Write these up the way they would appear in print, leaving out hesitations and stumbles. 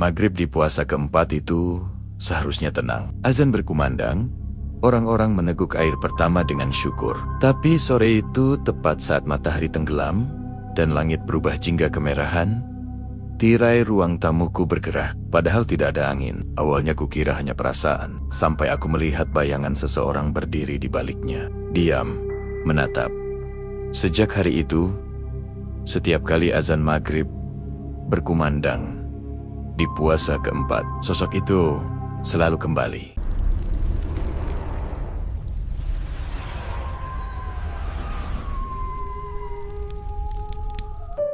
Maghrib di puasa keempat itu seharusnya tenang. Azan berkumandang, orang-orang meneguk air pertama dengan syukur. Tapi sore itu tepat saat matahari tenggelam dan langit berubah jingga kemerahan, tirai ruang tamuku bergerak, padahal tidak ada angin. Awalnya kukira hanya perasaan, sampai aku melihat bayangan seseorang berdiri di baliknya. Diam, menatap. Sejak hari itu, setiap kali azan maghrib berkumandang di puasa keempat, sosok itu selalu kembali.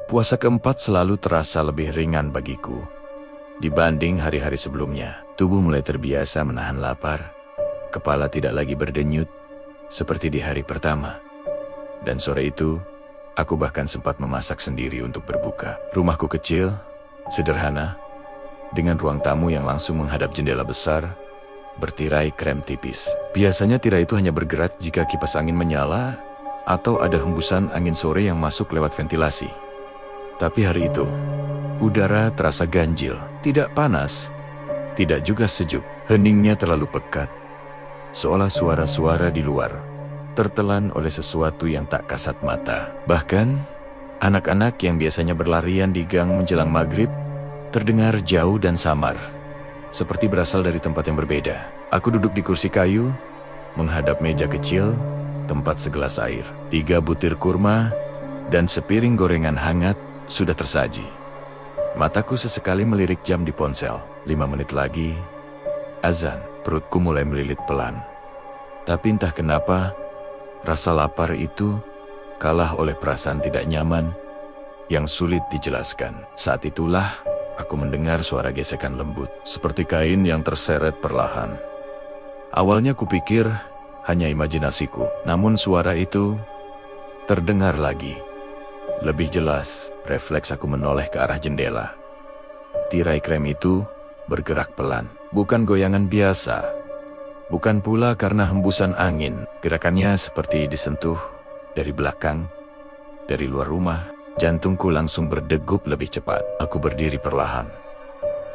Puasa keempat selalu terasa lebih ringan bagiku dibanding hari-hari sebelumnya. Tubuh mulai terbiasa menahan lapar, kepala tidak lagi berdenyut seperti di hari pertama. Dan sore itu, aku bahkan sempat memasak sendiri untuk berbuka. Rumahku kecil, sederhana, dengan ruang tamu yang langsung menghadap jendela besar, bertirai krem tipis. Biasanya tirai itu hanya bergerak jika kipas angin menyala atau ada hembusan angin sore yang masuk lewat ventilasi. Tapi hari itu, udara terasa ganjil, tidak panas, tidak juga sejuk. Heningnya terlalu pekat, seolah suara-suara di luar tertelan oleh sesuatu yang tak kasat mata. Bahkan, anak-anak yang biasanya berlarian di gang menjelang maghrib terdengar jauh dan samar, seperti berasal dari tempat yang berbeda. Aku duduk di kursi kayu, menghadap meja kecil, tempat segelas air, 3 butir kurma, dan sepiring gorengan hangat sudah tersaji. Mataku sesekali melirik jam di ponsel. 5 menit lagi, azan. Perutku mulai melilit pelan. Tapi entah kenapa, rasa lapar itu kalah oleh perasaan tidak nyaman yang sulit dijelaskan. Saat itulah, aku mendengar suara gesekan lembut, seperti kain yang terseret perlahan. Awalnya kupikir hanya imajinasiku, namun suara itu terdengar lagi. Lebih jelas, refleks aku menoleh ke arah jendela. Tirai krem itu bergerak pelan, bukan goyangan biasa. Bukan pula karena hembusan angin. Gerakannya seperti disentuh dari belakang, dari luar rumah. Jantungku langsung berdegup lebih cepat. Aku berdiri perlahan,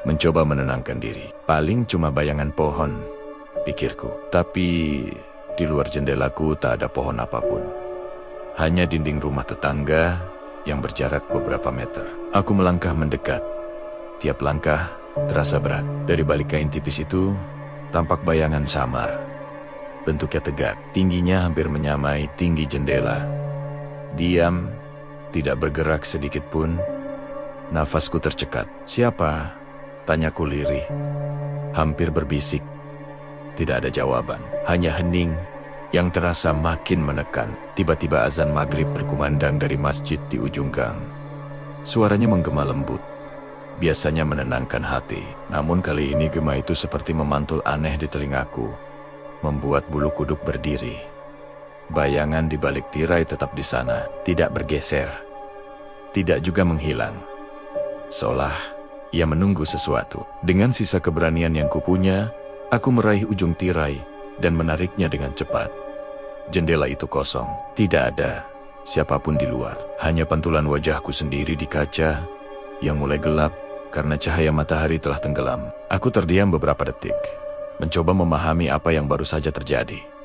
mencoba menenangkan diri. Paling cuma bayangan pohon, pikirku. Tapi di luar jendelaku tak ada pohon apapun. Hanya dinding rumah tetangga yang berjarak beberapa meter. Aku melangkah mendekat. Tiap langkah terasa berat. Dari balik kain tipis itu, tampak bayangan samar. Bentuknya tegak, tingginya hampir menyamai tinggi jendela. Diam, tidak bergerak sedikit pun. Nafasku tercekat. Siapa? Tanyaku lirih. Hampir berbisik. Tidak ada jawaban. Hanya hening yang terasa makin menekan. Tiba-tiba azan maghrib berkumandang dari masjid di ujung gang. Suaranya menggema lembut. Biasanya menenangkan hati. Namun kali ini gema itu seperti memantul aneh di telingaku, membuat bulu kuduk berdiri. Bayangan di balik tirai tetap di sana, tidak bergeser, tidak juga menghilang. Seolah ia menunggu sesuatu. Dengan sisa keberanian yang kupunya, aku meraih ujung tirai dan menariknya dengan cepat. Jendela itu kosong, tidak ada siapapun di luar. Hanya pantulan wajahku sendiri di kaca yang mulai gelap karena cahaya matahari telah tenggelam. Aku terdiam beberapa detik, mencoba memahami apa yang baru saja terjadi.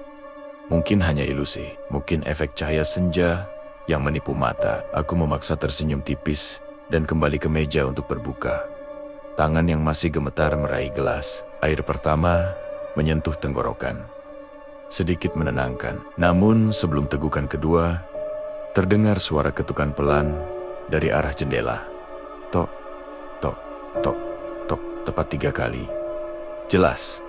Mungkin hanya ilusi, mungkin efek cahaya senja yang menipu mata. Aku memaksa tersenyum tipis dan kembali ke meja untuk berbuka. Tangan yang masih gemetar meraih gelas. Air pertama menyentuh tenggorokan, sedikit menenangkan. Namun sebelum tegukan kedua, terdengar suara ketukan pelan dari arah jendela. Tok, tok, tok, tok, tepat 3 kali. Jelas,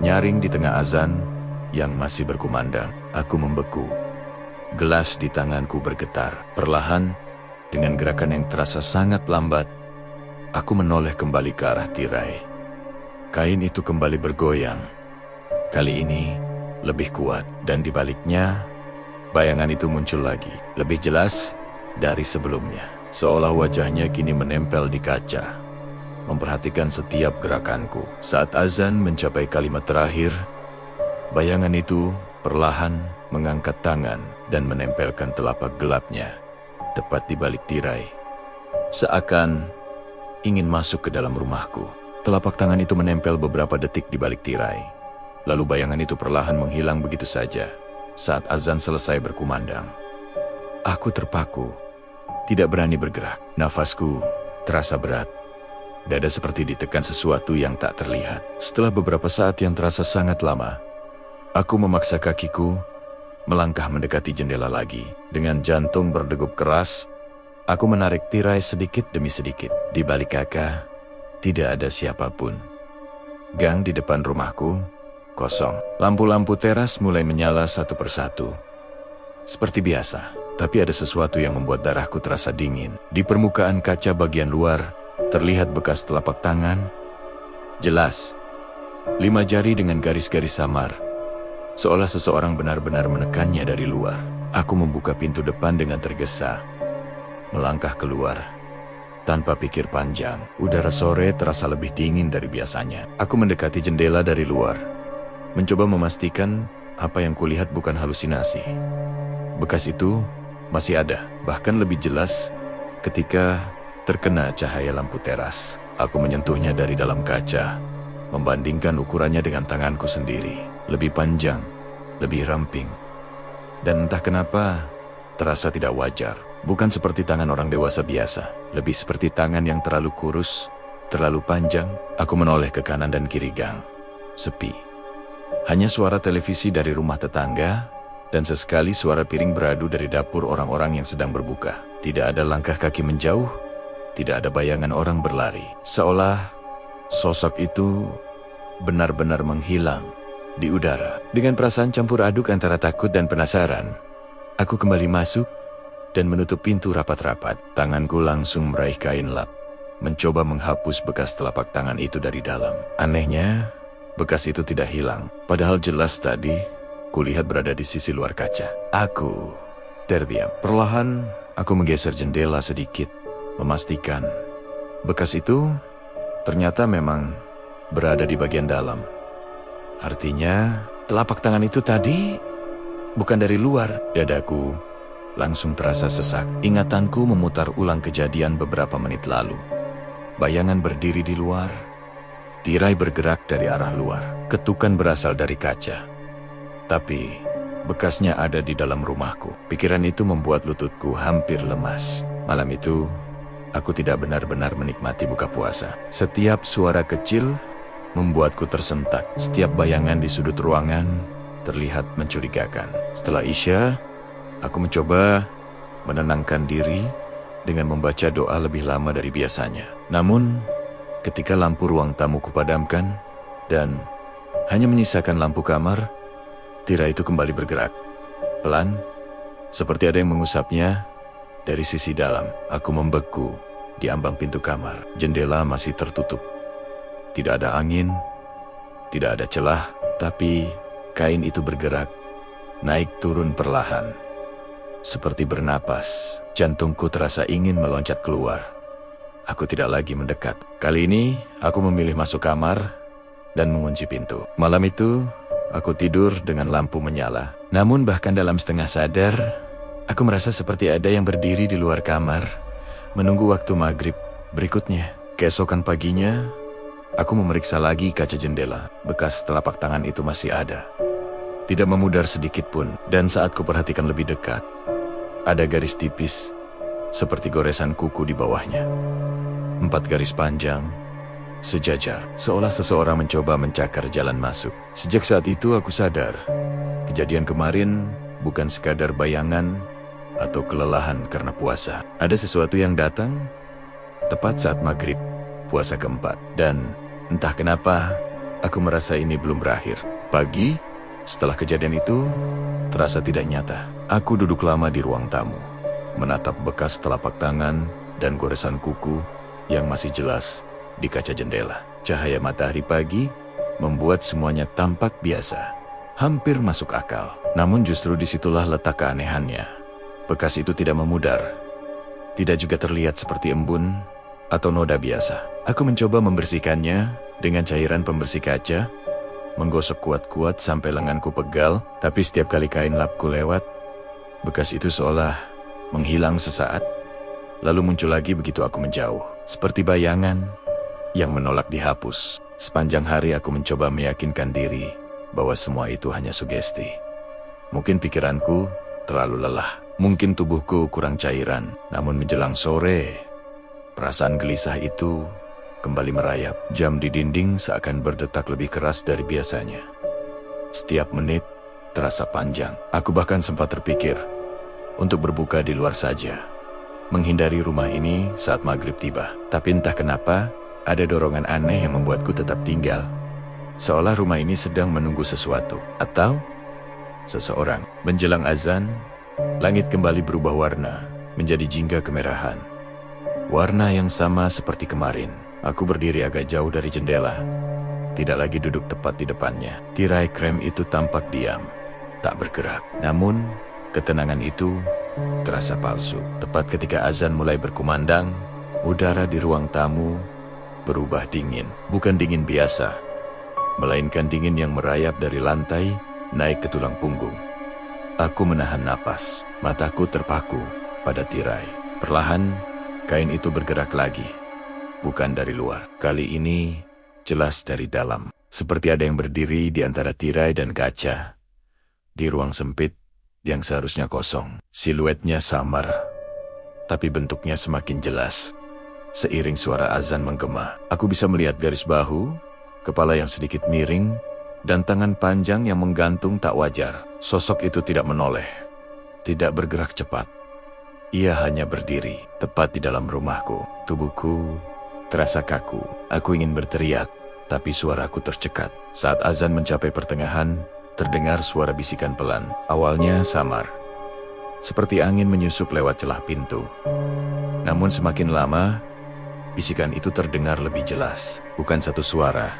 nyaring di tengah azan yang masih berkumandang. Aku membeku. Gelas di tanganku bergetar. Perlahan, dengan gerakan yang terasa sangat lambat, aku menoleh kembali ke arah tirai. Kain itu kembali bergoyang. Kali ini lebih kuat, dan di baliknya, bayangan itu muncul lagi. Lebih jelas dari sebelumnya. Seolah wajahnya kini menempel di kaca, memperhatikan setiap gerakanku. Saat azan mencapai kalimat terakhir, bayangan itu perlahan mengangkat tangan dan menempelkan telapak gelapnya tepat di balik tirai. Seakan ingin masuk ke dalam rumahku. Telapak tangan itu menempel beberapa detik di balik tirai. Lalu bayangan itu perlahan menghilang begitu saja saat azan selesai berkumandang. Aku terpaku, tidak berani bergerak. Nafasku terasa berat. Dada seperti ditekan sesuatu yang tak terlihat. Setelah beberapa saat yang terasa sangat lama, aku memaksa kakiku melangkah mendekati jendela lagi. Dengan jantung berdegup keras, aku menarik tirai sedikit demi sedikit. Di balik kaca, tidak ada siapapun. Gang di depan rumahku kosong. Lampu-lampu teras mulai menyala satu persatu. Seperti biasa, tapi ada sesuatu yang membuat darahku terasa dingin. Di permukaan kaca bagian luar, terlihat bekas telapak tangan. Jelas, 5 jari dengan garis-garis samar. Seolah seseorang benar-benar menekannya dari luar. Aku membuka pintu depan dengan tergesa. Melangkah keluar. Tanpa pikir panjang, udara sore terasa lebih dingin dari biasanya. Aku mendekati jendela dari luar. Mencoba memastikan apa yang kulihat bukan halusinasi. Bekas itu masih ada, bahkan lebih jelas ketika terkena cahaya lampu teras. Aku menyentuhnya dari dalam kaca, membandingkan ukurannya dengan tanganku sendiri. Lebih panjang, lebih ramping. Dan entah kenapa, terasa tidak wajar. Bukan seperti tangan orang dewasa biasa, lebih seperti tangan yang terlalu kurus, terlalu panjang. Aku menoleh ke kanan dan kiri gang. Sepi. Hanya suara televisi dari rumah tetangga, dan sesekali suara piring beradu dari dapur orang-orang yang sedang berbuka. Tidak ada langkah kaki menjauh, tidak ada bayangan orang berlari. Seolah sosok itu benar-benar menghilang di udara. Dengan perasaan campur aduk antara takut dan penasaran, aku kembali masuk dan menutup pintu rapat-rapat. Tanganku langsung meraih kain lap, mencoba menghapus bekas telapak tangan itu dari dalam. Anehnya, bekas itu tidak hilang. Padahal jelas tadi, kulihat berada di sisi luar kaca. Aku terdiam. Perlahan, aku menggeser jendela sedikit, memastikan bekas itu ternyata memang berada di bagian dalam. Artinya, telapak tangan itu tadi bukan dari luar. Dadaku langsung terasa sesak. Ingatanku memutar ulang kejadian beberapa menit lalu. Bayangan berdiri di luar, tirai bergerak dari arah luar, ketukan berasal dari kaca. Tapi, bekasnya ada di dalam rumahku. Pikiran itu membuat lututku hampir lemas. Malam itu, aku tidak benar-benar menikmati buka puasa. Setiap suara kecil membuatku tersentak. Setiap bayangan di sudut ruangan terlihat mencurigakan. Setelah Isya, aku mencoba menenangkan diri dengan membaca doa lebih lama dari biasanya. Namun, ketika lampu ruang tamu kupadamkan dan hanya menyisakan lampu kamar, tirai itu kembali bergerak. Pelan, seperti ada yang mengusapnya dari sisi dalam. Aku membeku di ambang pintu kamar. Jendela masih tertutup. Tidak ada angin, tidak ada celah, tapi kain itu bergerak, naik turun perlahan. Seperti bernapas, jantungku terasa ingin meloncat keluar. Aku tidak lagi mendekat. Kali ini, aku memilih masuk kamar dan mengunci pintu. Malam itu, aku tidur dengan lampu menyala. Namun bahkan dalam setengah sadar, aku merasa seperti ada yang berdiri di luar kamar, menunggu waktu maghrib berikutnya. Keesokan paginya, aku memeriksa lagi kaca jendela. Bekas telapak tangan itu masih ada. Tidak memudar sedikit pun, dan saat kuperhatikan lebih dekat, ada garis tipis, seperti goresan kuku di bawahnya. 4 garis panjang, sejajar, seolah seseorang mencoba mencakar jalan masuk. Sejak saat itu aku sadar, kejadian kemarin bukan sekadar bayangan atau kelelahan karena puasa. Ada sesuatu yang datang tepat saat maghrib, puasa keempat. Dan entah kenapa, aku merasa ini belum berakhir. Pagi, setelah kejadian itu, terasa tidak nyata. Aku duduk lama di ruang tamu, menatap bekas telapak tangan dan goresan kuku yang masih jelas di kaca jendela. Cahaya matahari pagi membuat semuanya tampak biasa, hampir masuk akal. Namun justru disitulah letak keanehannya. Bekas itu tidak memudar, tidak juga terlihat seperti embun atau noda biasa. Aku mencoba membersihkannya dengan cairan pembersih kaca, menggosok kuat-kuat sampai lenganku pegal, tapi setiap kali kain lapku lewat, bekas itu seolah menghilang sesaat, lalu muncul lagi begitu aku menjauh. seperti bayangan yang menolak dihapus. Sepanjang hari aku mencoba meyakinkan diri bahwa semua itu hanya sugesti. Mungkin pikiranku terlalu lelah, mungkin tubuhku kurang cairan. Namun menjelang sore, perasaan gelisah itu kembali merayap. Jam di dinding seakan berdetak lebih keras dari biasanya. Setiap menit terasa panjang. Aku bahkan sempat terpikir untuk berbuka di luar saja, menghindari rumah ini saat maghrib tiba. Tapi entah kenapa, ada dorongan aneh yang membuatku tetap tinggal. Seolah rumah ini sedang menunggu sesuatu atau seseorang. Menjelang azan, langit kembali berubah warna menjadi jingga kemerahan. Warna yang sama seperti kemarin. Aku berdiri agak jauh dari jendela, tidak lagi duduk tepat di depannya. Tirai krem itu tampak diam, tak bergerak. Namun, ketenangan itu terasa palsu. Tepat ketika azan mulai berkumandang, udara di ruang tamu berubah dingin. Bukan dingin biasa, melainkan dingin yang merayap dari lantai naik ke tulang punggung. Aku menahan napas, mataku terpaku pada tirai. Perlahan, kain itu bergerak lagi. Bukan dari luar. Kali ini, jelas dari dalam. Seperti ada yang berdiri di antara tirai dan kaca. Di ruang sempit yang seharusnya kosong. Siluetnya samar, tapi bentuknya semakin jelas. Seiring suara azan menggema, aku bisa melihat garis bahu, kepala yang sedikit miring, dan tangan panjang yang menggantung tak wajar. Sosok itu tidak menoleh, tidak bergerak cepat. Ia hanya berdiri, tepat di dalam rumahku. Tubuhku terasa kaku. Aku ingin berteriak, tapi suaraku tercekat. Saat azan mencapai pertengahan, terdengar suara bisikan pelan. Awalnya samar, seperti angin menyusup lewat celah pintu. Namun semakin lama, bisikan itu terdengar lebih jelas. Bukan satu suara,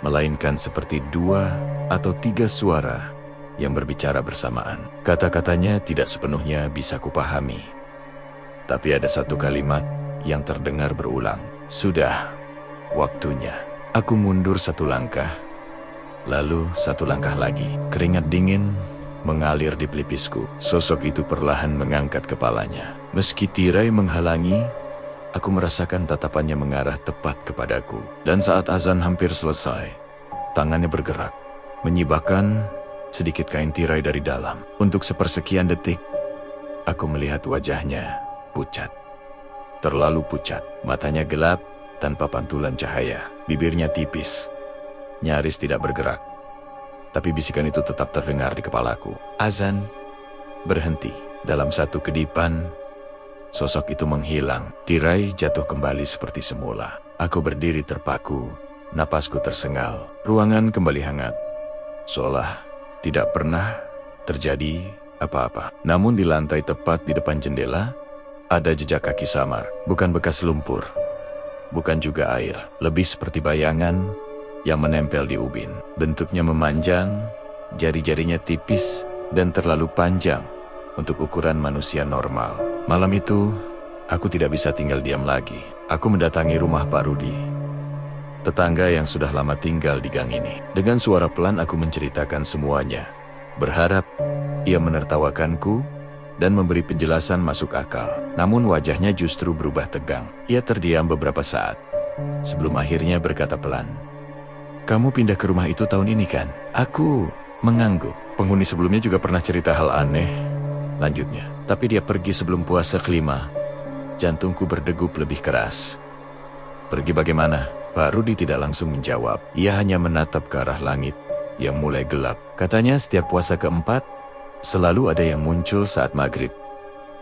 melainkan seperti 2 atau 3 suara yang berbicara bersamaan. Kata-katanya tidak sepenuhnya bisa kupahami. Tapi ada satu kalimat yang terdengar berulang. Sudah, waktunya. Aku mundur 1 langkah, lalu 1 langkah lagi. Keringat dingin mengalir di pelipisku. Sosok itu perlahan mengangkat kepalanya. Meski tirai menghalangi, aku merasakan tatapannya mengarah tepat kepadaku. Dan saat azan hampir selesai, tangannya bergerak, menyibakkan sedikit kain tirai dari dalam. Untuk sepersekian detik, aku melihat wajahnya pucat. Terlalu pucat. Matanya gelap tanpa pantulan cahaya. Bibirnya tipis, nyaris tidak bergerak. Tapi bisikan itu tetap terdengar di kepalaku. Azan berhenti. Dalam satu kedipan, sosok itu menghilang. Tirai jatuh kembali seperti semula. Aku berdiri terpaku, napasku tersengal. Ruangan kembali hangat, seolah tidak pernah terjadi apa-apa. Namun di lantai tepat di depan jendela, ada jejak kaki samar. Bukan bekas lumpur, bukan juga air. Lebih seperti bayangan yang menempel di ubin. Bentuknya memanjang, jari-jarinya tipis dan terlalu panjang untuk ukuran manusia normal. Malam itu, aku tidak bisa tinggal diam lagi. Aku mendatangi rumah Pak Rudi, tetangga yang sudah lama tinggal di gang ini. Dengan suara pelan aku menceritakan semuanya, berharap ia menertawakanku dan memberi penjelasan masuk akal. Namun wajahnya justru berubah tegang. Ia terdiam beberapa saat, sebelum akhirnya berkata pelan, "Kamu pindah ke rumah itu tahun ini kan?" Aku mengangguk. Penghuni sebelumnya juga pernah cerita hal aneh, lanjutnya. Tapi dia pergi sebelum puasa kelima. Jantungku berdegup lebih keras. "Pergi bagaimana?" Pak Rudi tidak langsung menjawab. Ia hanya menatap ke arah langit yang mulai gelap. Katanya setiap puasa keempat, selalu ada yang muncul saat maghrib.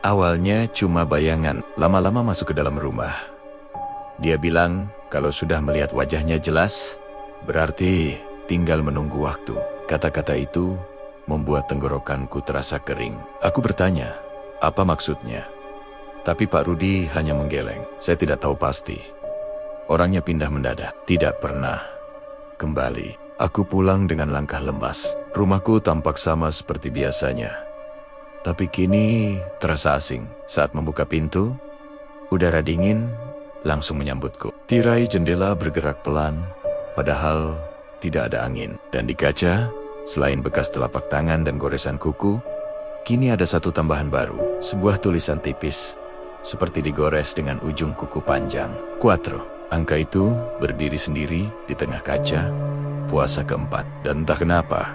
Awalnya cuma bayangan, lama-lama masuk ke dalam rumah. Dia bilang kalau sudah melihat wajahnya jelas, berarti tinggal menunggu waktu. Kata-kata itu membuat tenggorokanku terasa kering. Aku bertanya, apa maksudnya? Tapi Pak Rudi hanya menggeleng. Saya tidak tahu pasti. Orangnya pindah mendadak, tidak pernah kembali. Aku pulang dengan langkah lemas. Rumahku tampak sama seperti biasanya, tapi kini terasa asing. Saat membuka pintu, udara dingin langsung menyambutku. Tirai jendela bergerak pelan, padahal tidak ada angin. Dan di kaca, selain bekas telapak tangan dan goresan kuku, kini ada satu tambahan baru. Sebuah tulisan tipis, seperti digores dengan ujung kuku panjang. 4. Angka itu berdiri sendiri di tengah kaca, puasa keempat. Dan entah kenapa,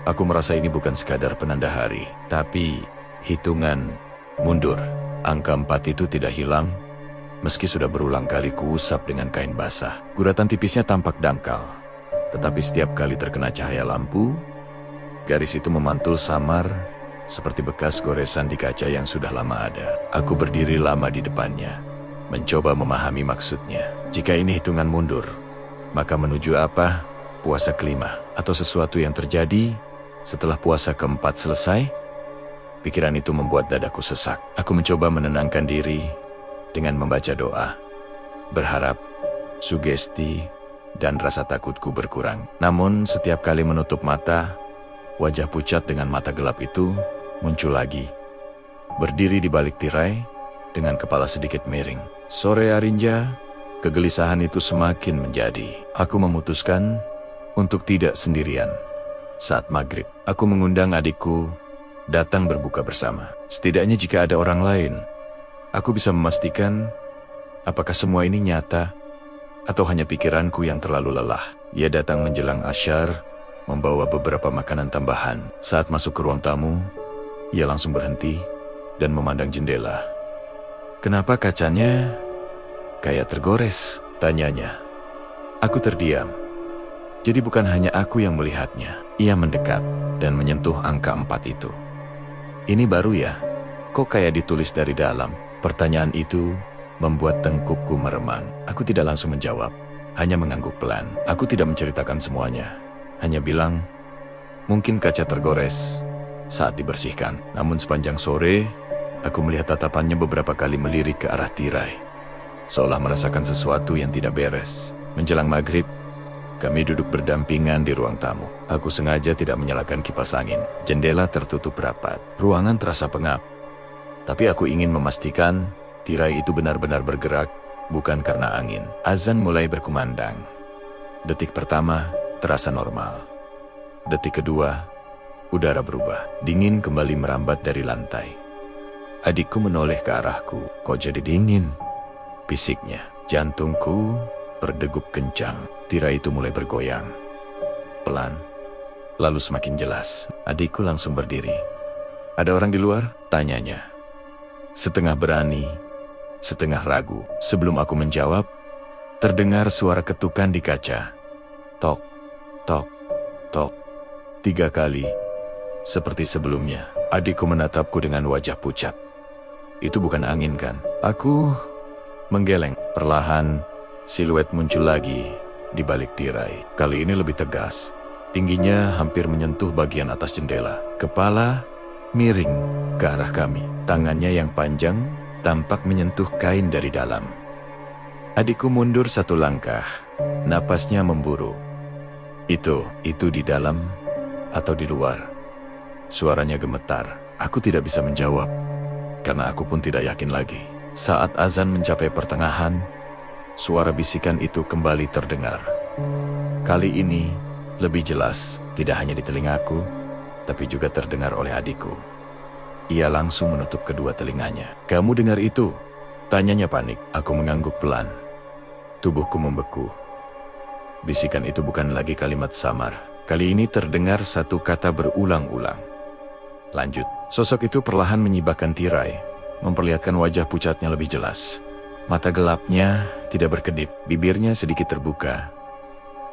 aku merasa ini bukan sekadar penanda hari, tapi hitungan mundur. Angka 4 itu tidak hilang, meski sudah berulang kali kuusap dengan kain basah. Guratan tipisnya tampak dangkal, tetapi setiap kali terkena cahaya lampu, garis itu memantul samar, seperti bekas goresan di kaca yang sudah lama ada. Aku berdiri lama di depannya, mencoba memahami maksudnya. Jika ini hitungan mundur, maka menuju apa? Puasa kelima, atau sesuatu yang terjadi setelah puasa keempat selesai? Pikiran itu membuat dadaku sesak. Aku mencoba menenangkan diri dengan membaca doa, berharap sugesti dan rasa takutku berkurang. Namun setiap kali menutup mata, wajah pucat dengan mata gelap itu muncul lagi, berdiri di balik tirai dengan kepala sedikit miring. Sore harinya, kegelisahan itu semakin menjadi. Aku memutuskan untuk tidak sendirian. Saat maghrib, aku mengundang adikku datang berbuka bersama. Setidaknya jika ada orang lain, aku bisa memastikan apakah semua ini nyata atau hanya pikiranku yang terlalu lelah. Ia datang menjelang asyar, membawa beberapa makanan tambahan. Saat masuk ke ruang tamu, ia langsung berhenti dan memandang jendela. "Kenapa kacanya kayak tergores?" tanyanya. Aku terdiam. Jadi bukan hanya aku yang melihatnya. Ia mendekat dan menyentuh angka 4 itu. "Ini baru ya? Kok kayak ditulis dari dalam?" Pertanyaan itu membuat tengkukku meremang. Aku tidak langsung menjawab, hanya mengangguk pelan. Aku tidak menceritakan semuanya, hanya bilang, mungkin kaca tergores saat dibersihkan. Namun sepanjang sore, aku melihat tatapannya beberapa kali melirik ke arah tirai, seolah merasakan sesuatu yang tidak beres. Menjelang maghrib, kami duduk berdampingan di ruang tamu. Aku sengaja tidak menyalakan kipas angin. Jendela tertutup rapat. Ruangan terasa pengap. Tapi aku ingin memastikan tirai itu benar-benar bergerak, bukan karena angin. Azan mulai berkumandang. Detik pertama terasa normal. Detik kedua, udara berubah. Dingin kembali merambat dari lantai. Adikku menoleh ke arahku. "Kok jadi dingin?" bisiknya. Jantungku berdegup kencang. Tirai itu mulai bergoyang. Pelan, lalu semakin jelas. Adikku langsung berdiri. "Ada orang di luar?" tanyanya. Setengah berani, setengah ragu. Sebelum aku menjawab, terdengar suara ketukan di kaca. Tok, tok, tok. 3 kali. Seperti sebelumnya, adikku menatapku dengan wajah pucat. "Itu bukan angin kan?" Aku menggeleng. Perlahan, siluet muncul lagi di balik tirai. Kali ini lebih tegas. Tingginya hampir menyentuh bagian atas jendela. Kepala miring ke arah kami. Tangannya yang panjang tampak menyentuh kain dari dalam. Adikku mundur 1 langkah. Napasnya memburu. Itu di dalam atau di luar?" Suaranya gemetar. Aku tidak bisa menjawab, karena aku pun tidak yakin lagi. Saat azan mencapai pertengahan, suara bisikan itu kembali terdengar. Kali ini lebih jelas, tidak hanya di telingaku, tapi juga terdengar oleh adikku. Ia langsung menutup kedua telinganya. "Kamu dengar itu?" tanyanya panik. Aku mengangguk pelan. Tubuhku membeku. Bisikan itu bukan lagi kalimat samar. Kali ini terdengar satu kata berulang-ulang. "Lanjut." Sosok itu perlahan menyibakkan tirai, memperlihatkan wajah pucatnya lebih jelas. Mata gelapnya tidak berkedip, bibirnya sedikit terbuka.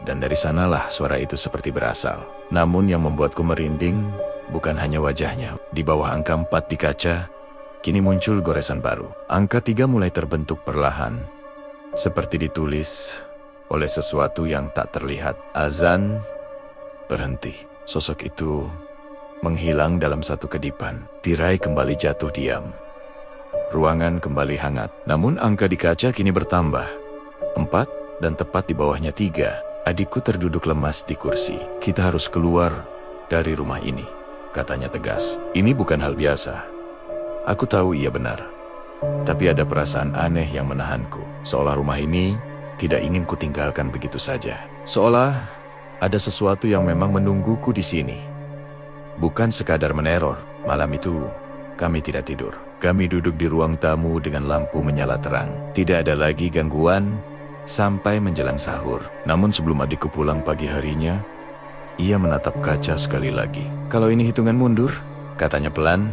Dan dari sanalah suara itu seperti berasal. Namun yang membuatku merinding bukan hanya wajahnya. Di bawah angka 4 di kaca, kini muncul goresan baru. Angka 3 mulai terbentuk perlahan, seperti ditulis oleh sesuatu yang tak terlihat. Azan berhenti. Sosok itu menghilang dalam satu kedipan. Tirai kembali jatuh diam. Ruangan kembali hangat. Namun angka di kaca kini bertambah. 4 dan tepat di bawahnya 3. Adikku terduduk lemas di kursi. "Kita harus keluar dari rumah ini," katanya tegas. Ini bukan hal biasa. Aku tahu ia benar. Tapi ada perasaan aneh yang menahanku. Seolah rumah ini tidak ingin kutinggalkan begitu saja. Seolah ada sesuatu yang memang menungguku di sini. Bukan sekadar meneror. Malam itu kami tidak tidur. Kami duduk di ruang tamu dengan lampu menyala terang. Tidak ada lagi gangguan sampai menjelang sahur. Namun sebelum adikku pulang pagi harinya, ia menatap kaca sekali lagi. "Kalau ini hitungan mundur," katanya pelan,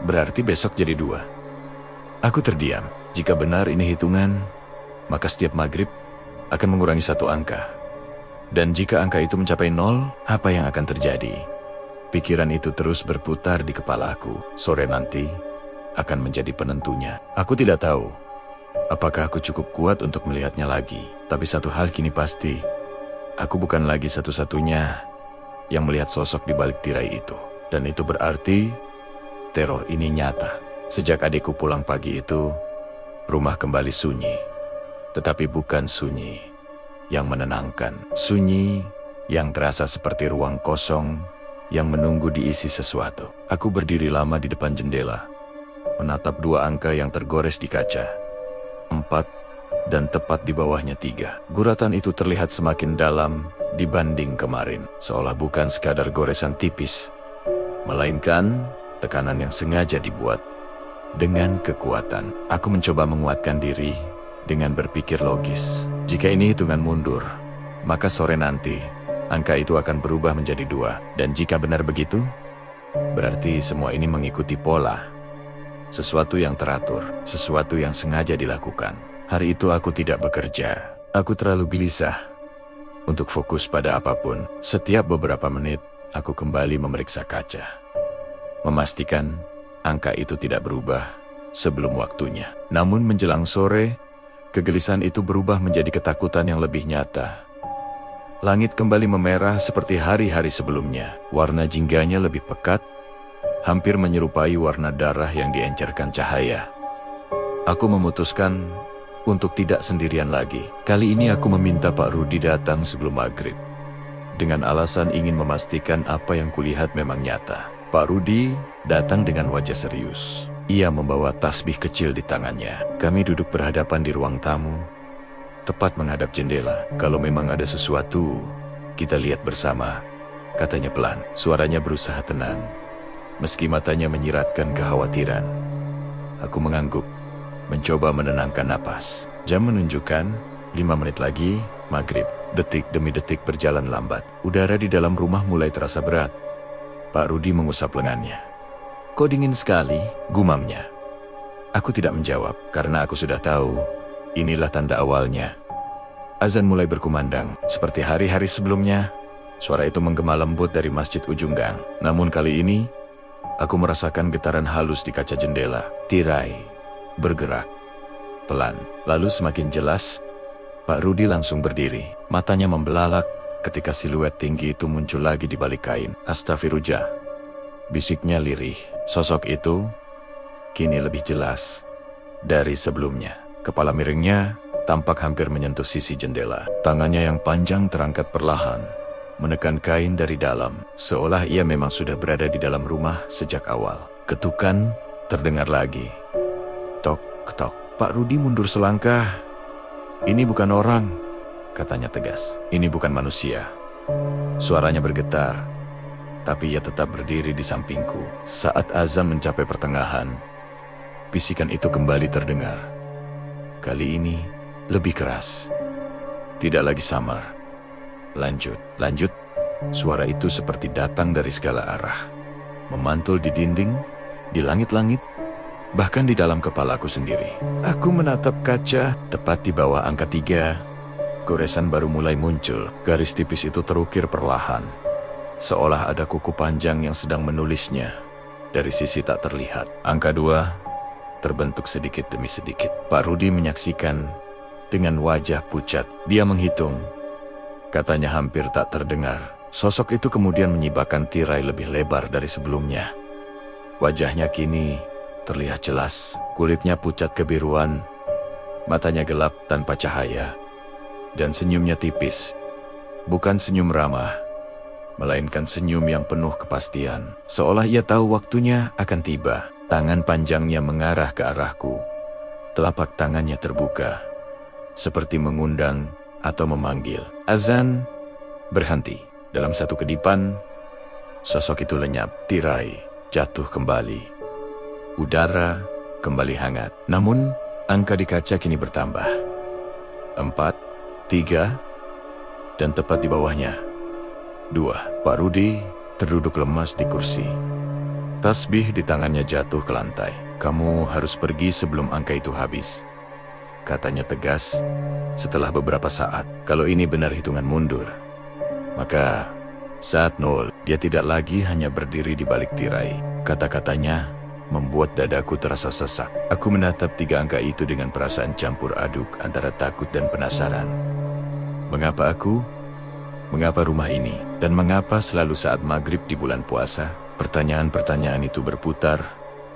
"berarti besok jadi 2. Aku terdiam. Jika benar ini hitungan, maka setiap maghrib akan mengurangi 1 angka. Dan jika angka itu mencapai 0, apa yang akan terjadi? Pikiran itu terus berputar di kepalaku. Sore nanti akan menjadi penentunya. Aku tidak tahu apakah aku cukup kuat untuk melihatnya lagi. Tapi satu hal kini pasti, aku bukan lagi satu-satunya yang melihat sosok di balik tirai itu. Dan itu berarti teror ini nyata. Sejak adikku pulang pagi itu, rumah kembali sunyi. Tetapi bukan sunyi yang menenangkan. Sunyi yang terasa seperti ruang kosong yang menunggu diisi sesuatu. Aku berdiri lama di depan jendela, menatap 2 angka yang tergores di kaca. 4 dan tepat di bawahnya 3. Guratan itu terlihat semakin dalam dibanding kemarin. Seolah bukan sekadar goresan tipis, melainkan tekanan yang sengaja dibuat dengan kekuatan. Aku mencoba menguatkan diri dengan berpikir logis. Jika ini hitungan mundur, maka sore nanti angka itu akan berubah menjadi 2. Dan jika benar begitu, berarti semua ini mengikuti pola. Sesuatu yang teratur, sesuatu yang sengaja dilakukan. Hari itu aku tidak bekerja. Aku terlalu gelisah untuk fokus pada apapun. Setiap beberapa menit, aku kembali memeriksa kaca, memastikan angka itu tidak berubah sebelum waktunya. Namun menjelang sore, kegelisahan itu berubah menjadi ketakutan yang lebih nyata. Langit kembali memerah seperti hari-hari sebelumnya. Warna jingganya lebih pekat, hampir menyerupai warna darah yang diencerkan cahaya. Aku memutuskan untuk tidak sendirian lagi. Kali ini aku meminta Pak Rudi datang sebelum maghrib, dengan alasan ingin memastikan apa yang kulihat memang nyata. Pak Rudi datang dengan wajah serius. Ia membawa tasbih kecil di tangannya. Kami duduk berhadapan di ruang tamu, tepat menghadap jendela. "Kalau memang ada sesuatu, kita lihat bersama," katanya pelan. Suaranya berusaha tenang, meski matanya menyiratkan kekhawatiran. Aku mengangguk, mencoba menenangkan napas. Jam menunjukkan 5 menit lagi, maghrib. Detik demi detik berjalan lambat. Udara di dalam rumah mulai terasa berat. Pak Rudi mengusap lengannya. "Kok dingin sekali?" gumamnya. Aku tidak menjawab, karena aku sudah tahu inilah tanda awalnya. Azan mulai berkumandang. Seperti hari-hari sebelumnya, suara itu menggema lembut dari masjid ujung gang. Namun kali ini, aku merasakan getaran halus di kaca jendela. Tirai bergerak pelan. Lalu semakin jelas, Pak Rudi langsung berdiri. Matanya membelalak ketika siluet tinggi itu muncul lagi di balik kain. "Astagfirullah," bisiknya lirih. Sosok itu kini lebih jelas dari sebelumnya. Kepala miringnya tampak hampir menyentuh sisi jendela. Tangannya yang panjang terangkat perlahan, menekan kain dari dalam, seolah ia memang sudah berada di dalam rumah sejak awal. Ketukan terdengar lagi. Tok, ketok. Pak Rudi mundur selangkah. "Ini bukan orang," katanya tegas. "Ini bukan manusia." Suaranya bergetar, tapi ia tetap berdiri di sampingku. Saat azan mencapai pertengahan, bisikan itu kembali terdengar. Kali ini lebih keras. Tidak lagi samar. "Lanjut, lanjut." Suara itu seperti datang dari segala arah, memantul di dinding, di langit-langit, bahkan di dalam kepalaku sendiri. Aku menatap kaca, tepat di bawah angka 3. Goresan baru mulai muncul. Garis tipis itu terukir perlahan, seolah ada kuku panjang yang sedang menulisnya dari sisi tak terlihat. Angka 2 terbentuk sedikit demi sedikit. Pak Rudi menyaksikan dengan wajah pucat. Dia menghitung. Katanya hampir tak terdengar. Sosok itu kemudian menyibakkan tirai lebih lebar dari sebelumnya. Wajahnya kini terlihat jelas. Kulitnya pucat kebiruan, matanya gelap tanpa cahaya, dan senyumnya tipis. Bukan senyum ramah, melainkan senyum yang penuh kepastian. Seolah ia tahu waktunya akan tiba. Tangan panjangnya mengarah ke arahku. Telapak tangannya terbuka, seperti mengundang atau memanggil. Azan berhenti. Dalam satu kedipan, sosok itu lenyap. Tirai jatuh kembali. Udara kembali hangat. Namun, angka di kaca kini bertambah. 4, 3, dan tepat di bawahnya 2. Pak Rudi terduduk lemas di kursi. Tasbih di tangannya jatuh ke lantai. "Kamu harus pergi sebelum angka itu habis," katanya tegas setelah beberapa saat. Kalau ini benar hitungan mundur, maka saat 0, dia tidak lagi hanya berdiri di balik tirai. Kata-katanya membuat dadaku terasa sesak. Aku menatap 3 angka itu dengan perasaan campur aduk antara takut dan penasaran. Mengapa aku? Mengapa rumah ini? Dan mengapa selalu saat maghrib di bulan puasa? Pertanyaan-pertanyaan itu berputar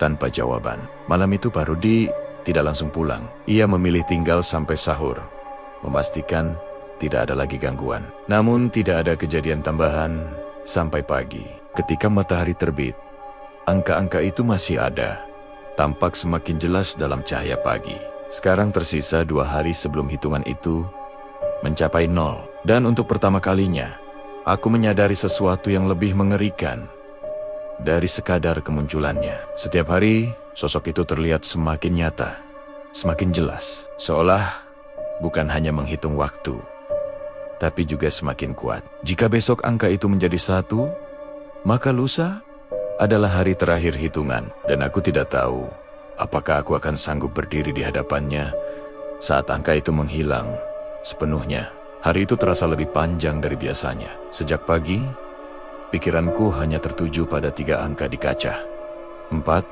tanpa jawaban. Malam itu Pak Rudi tidak langsung pulang. Ia memilih tinggal sampai sahur, memastikan tidak ada lagi gangguan. Namun tidak ada kejadian tambahan sampai pagi. Ketika matahari terbit, angka-angka itu masih ada, tampak semakin jelas dalam cahaya pagi. Sekarang tersisa 2 hari sebelum hitungan itu mencapai 0. Dan untuk pertama kalinya, aku menyadari sesuatu yang lebih mengerikan dari sekadar kemunculannya. Setiap hari, sosok itu terlihat semakin nyata, semakin jelas. Seolah bukan hanya menghitung waktu, tapi juga semakin kuat. Jika besok angka itu menjadi 1, maka lusa adalah hari terakhir hitungan. Dan aku tidak tahu apakah aku akan sanggup berdiri di hadapannya saat angka itu menghilang sepenuhnya. Hari itu terasa lebih panjang dari biasanya. Sejak pagi, pikiranku hanya tertuju pada 3 angka di kaca. 4,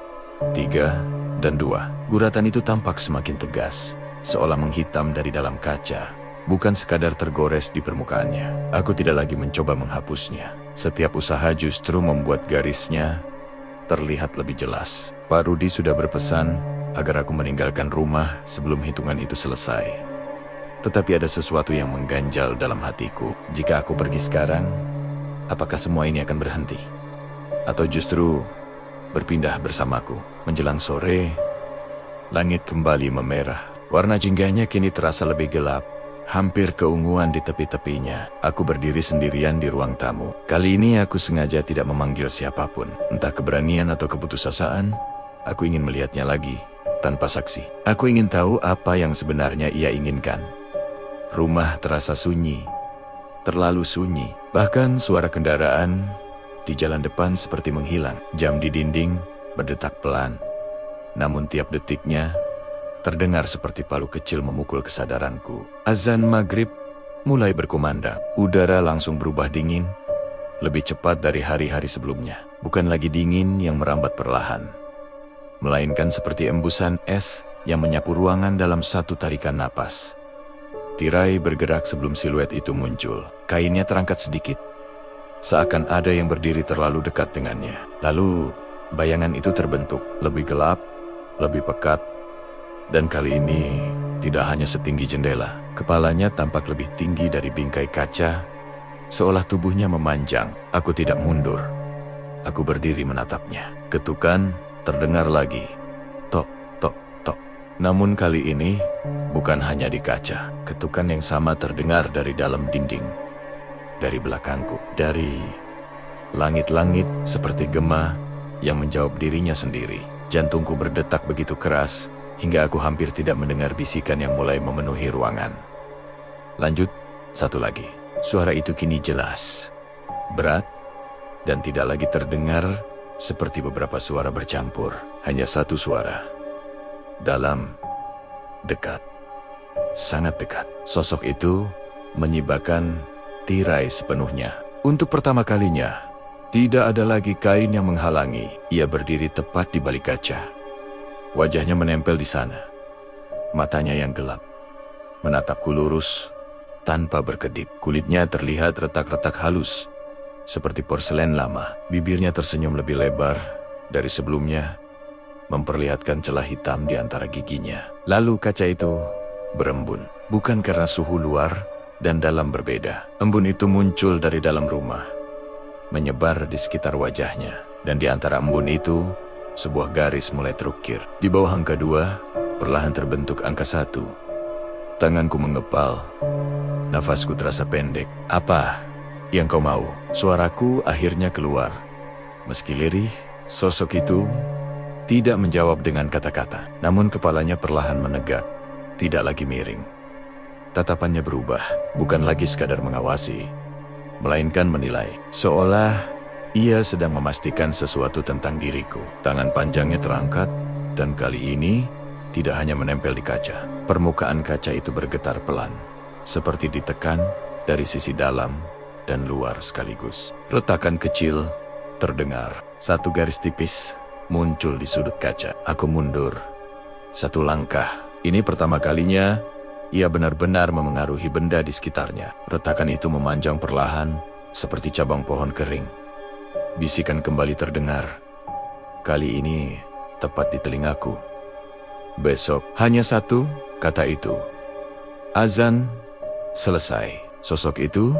3, dan 2. Guratan itu tampak semakin tegas, seolah menghitam dari dalam kaca, bukan sekadar tergores di permukaannya. Aku tidak lagi mencoba menghapusnya. Setiap usaha justru membuat garisnya terlihat lebih jelas. Pak Rudi sudah berpesan agar aku meninggalkan rumah sebelum hitungan itu selesai. Tetapi ada sesuatu yang mengganjal dalam hatiku. Jika aku pergi sekarang, apakah semua ini akan berhenti? Atau justru berpindah bersamaku? Menjelang sore, langit kembali memerah. Warna jingganya kini terasa lebih gelap, hampir keunguan di tepi-tepinya. Aku berdiri sendirian di ruang tamu. Kali ini aku sengaja tidak memanggil siapapun. Entah keberanian atau keputusasaan, aku ingin melihatnya lagi, tanpa saksi. Aku ingin tahu apa yang sebenarnya ia inginkan. Rumah terasa sunyi, terlalu sunyi. Bahkan suara kendaraan di jalan depan seperti menghilang. Jam di dinding berdetak pelan, namun tiap detiknya terdengar seperti palu kecil memukul kesadaranku. Azan maghrib mulai berkumandang. Udara langsung berubah dingin, lebih cepat dari hari-hari sebelumnya. Bukan lagi dingin yang merambat perlahan, melainkan seperti embusan es yang menyapu ruangan dalam satu tarikan napas. Tirai bergerak sebelum siluet itu muncul. Kainnya terangkat sedikit, seakan ada yang berdiri terlalu dekat dengannya. Lalu, bayangan itu terbentuk, lebih gelap, lebih pekat, dan kali ini tidak hanya setinggi jendela. Kepalanya tampak lebih tinggi dari bingkai kaca, seolah tubuhnya memanjang. Aku tidak mundur. Aku berdiri menatapnya. Ketukan terdengar lagi. Tok, tok, tok. Namun kali ini bukan hanya di kaca. Ketukan yang sama terdengar dari dalam dinding, dari belakangku, dari langit-langit seperti gema yang menjawab dirinya sendiri. Jantungku berdetak begitu keras hingga aku hampir tidak mendengar bisikan yang mulai memenuhi ruangan. Lanjut, satu lagi. Suara itu kini jelas, berat, dan tidak lagi terdengar seperti beberapa suara bercampur. Hanya satu suara. Dalam, dekat, sangat dekat. Sosok itu menyibakkan tirai sepenuhnya. Untuk pertama kalinya, tidak ada lagi kain yang menghalangi. Ia berdiri tepat di balik kaca. Wajahnya menempel di sana. Matanya yang gelap menatapku lurus tanpa berkedip. Kulitnya terlihat retak-retak halus, seperti porselen lama. Bibirnya tersenyum lebih lebar dari sebelumnya, memperlihatkan celah hitam di antara giginya. Lalu kaca itu berembun. Bukan karena suhu luar dan dalam berbeda. Embun itu muncul dari dalam rumah, menyebar di sekitar wajahnya. Dan di antara embun itu, sebuah garis mulai terukir. Di bawah angka 2, perlahan terbentuk angka 1. Tanganku mengepal, nafasku terasa pendek. Apa yang kau mau? Suaraku akhirnya keluar. Meski lirih, sosok itu Tidak menjawab dengan kata-kata, namun kepalanya perlahan menegak, tidak lagi miring. Tatapannya berubah, bukan lagi sekadar mengawasi, melainkan menilai, seolah ia sedang memastikan sesuatu tentang diriku. Tangan panjangnya terangkat, dan kali ini tidak hanya menempel di kaca. Permukaan kaca itu bergetar pelan, seperti ditekan dari sisi dalam dan luar sekaligus. Retakan kecil terdengar, satu garis tipis muncul di sudut kaca. Aku mundur satu langkah. Ini pertama kalinya ia benar-benar memengaruhi benda di sekitarnya. Retakan itu memanjang perlahan, seperti cabang pohon kering. Bisikan kembali terdengar. Kali ini tepat di telingaku. Besok, hanya satu kata itu. Azan selesai. Sosok itu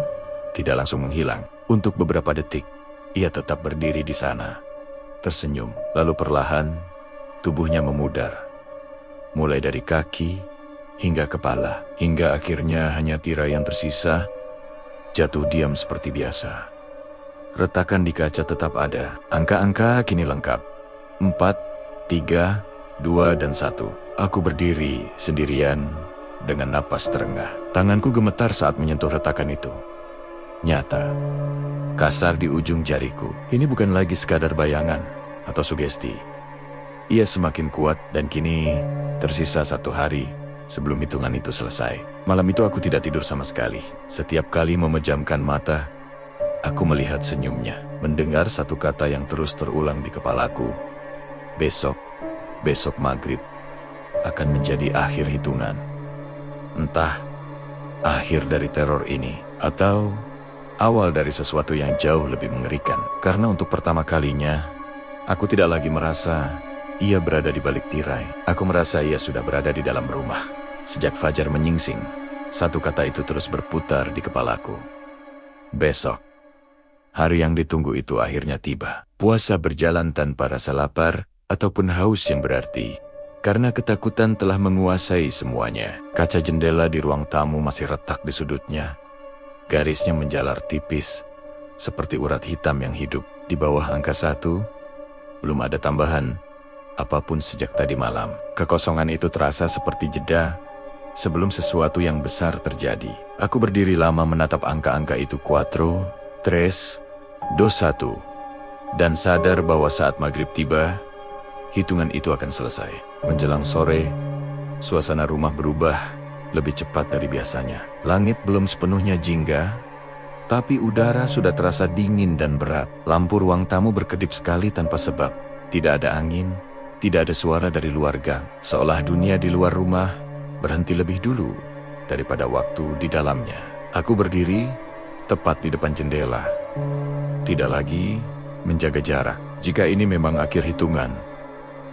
tidak langsung menghilang. Untuk beberapa detik, ia tetap berdiri di sana, tersenyum. Lalu perlahan, tubuhnya memudar. Mulai dari kaki hingga kepala, hingga akhirnya hanya tirai yang tersisa, jatuh diam seperti biasa. Retakan di kaca tetap ada. Angka-angka kini lengkap. 4, 3, 2, dan 1. Aku berdiri sendirian dengan napas terengah. Tanganku gemetar saat menyentuh retakan itu. Nyata, kasar di ujung jariku. Ini bukan lagi sekadar bayangan atau sugesti. Ia semakin kuat, dan kini tersisa 1 hari sebelum hitungan itu selesai. Malam itu aku tidak tidur sama sekali. Setiap kali memejamkan mata, aku melihat senyumnya, mendengar satu kata yang terus terulang di kepalaku. Besok maghrib akan menjadi akhir hitungan. Entah akhir dari teror ini, atau awal dari sesuatu yang jauh lebih mengerikan. Karena untuk pertama kalinya, aku tidak lagi merasa ia berada di balik tirai. Aku merasa ia sudah berada di dalam rumah. Sejak fajar menyingsing, satu kata itu terus berputar di kepalaku. Besok. Hari yang ditunggu itu akhirnya tiba. Puasa berjalan tanpa rasa lapar ataupun haus yang berarti, karena ketakutan telah menguasai semuanya. Kaca jendela di ruang tamu masih retak di sudutnya. Garisnya menjalar tipis, seperti urat hitam yang hidup. Di bawah angka 1, belum ada tambahan apapun sejak tadi malam. Kekosongan itu terasa seperti jeda sebelum sesuatu yang besar terjadi. Aku berdiri lama menatap angka-angka itu, 4, 3, 2, 1, dan sadar bahwa saat maghrib tiba, hitungan itu akan selesai. Menjelang sore, suasana rumah berubah lebih cepat dari biasanya. Langit belum sepenuhnya jingga, tapi udara sudah terasa dingin dan berat. Lampu ruang tamu berkedip sekali tanpa sebab. Tidak ada angin, tidak ada suara dari luar gang. Seolah dunia di luar rumah berhenti lebih dulu daripada waktu di dalamnya. Aku berdiri tepat di depan jendela. Tidak lagi menjaga jarak. Jika ini memang akhir hitungan,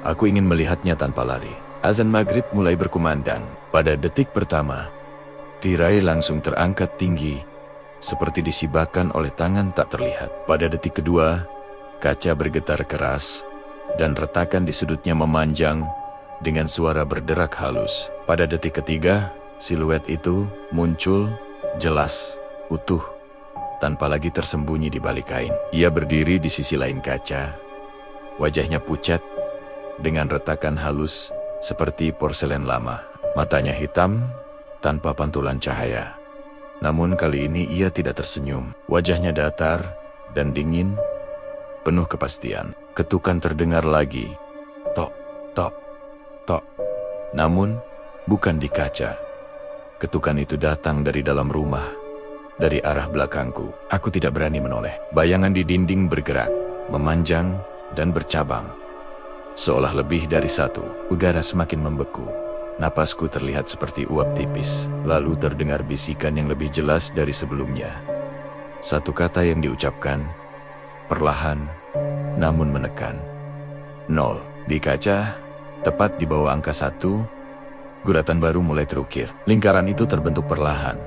aku ingin melihatnya tanpa lari. Azan maghrib mulai berkumandang. Pada detik pertama, tirai langsung terangkat tinggi, seperti disibakan oleh tangan tak terlihat. Pada detik kedua, kaca bergetar keras, dan retakan di sudutnya memanjang dengan suara berderak halus. Pada detik ketiga, siluet itu muncul jelas, utuh, tanpa lagi tersembunyi di balik kain. Ia berdiri di sisi lain kaca, wajahnya pucat, dengan retakan halus seperti porselen lama. Matanya hitam, tanpa pantulan cahaya. Namun kali ini ia tidak tersenyum. Wajahnya datar dan dingin, penuh kepastian. Ketukan terdengar lagi. Tok, tok, tok. Namun, bukan di kaca. Ketukan itu datang dari dalam rumah, dari arah belakangku. Aku tidak berani menoleh. Bayangan di dinding bergerak, memanjang, dan bercabang. Seolah lebih dari satu. Udara semakin membeku. Napasku terlihat seperti uap tipis. Lalu terdengar bisikan yang lebih jelas dari sebelumnya. Satu kata yang diucapkan, perlahan, namun menekan. 0. Di kaca, tepat di bawah angka 1, guratan baru mulai terukir. Lingkaran itu terbentuk perlahan.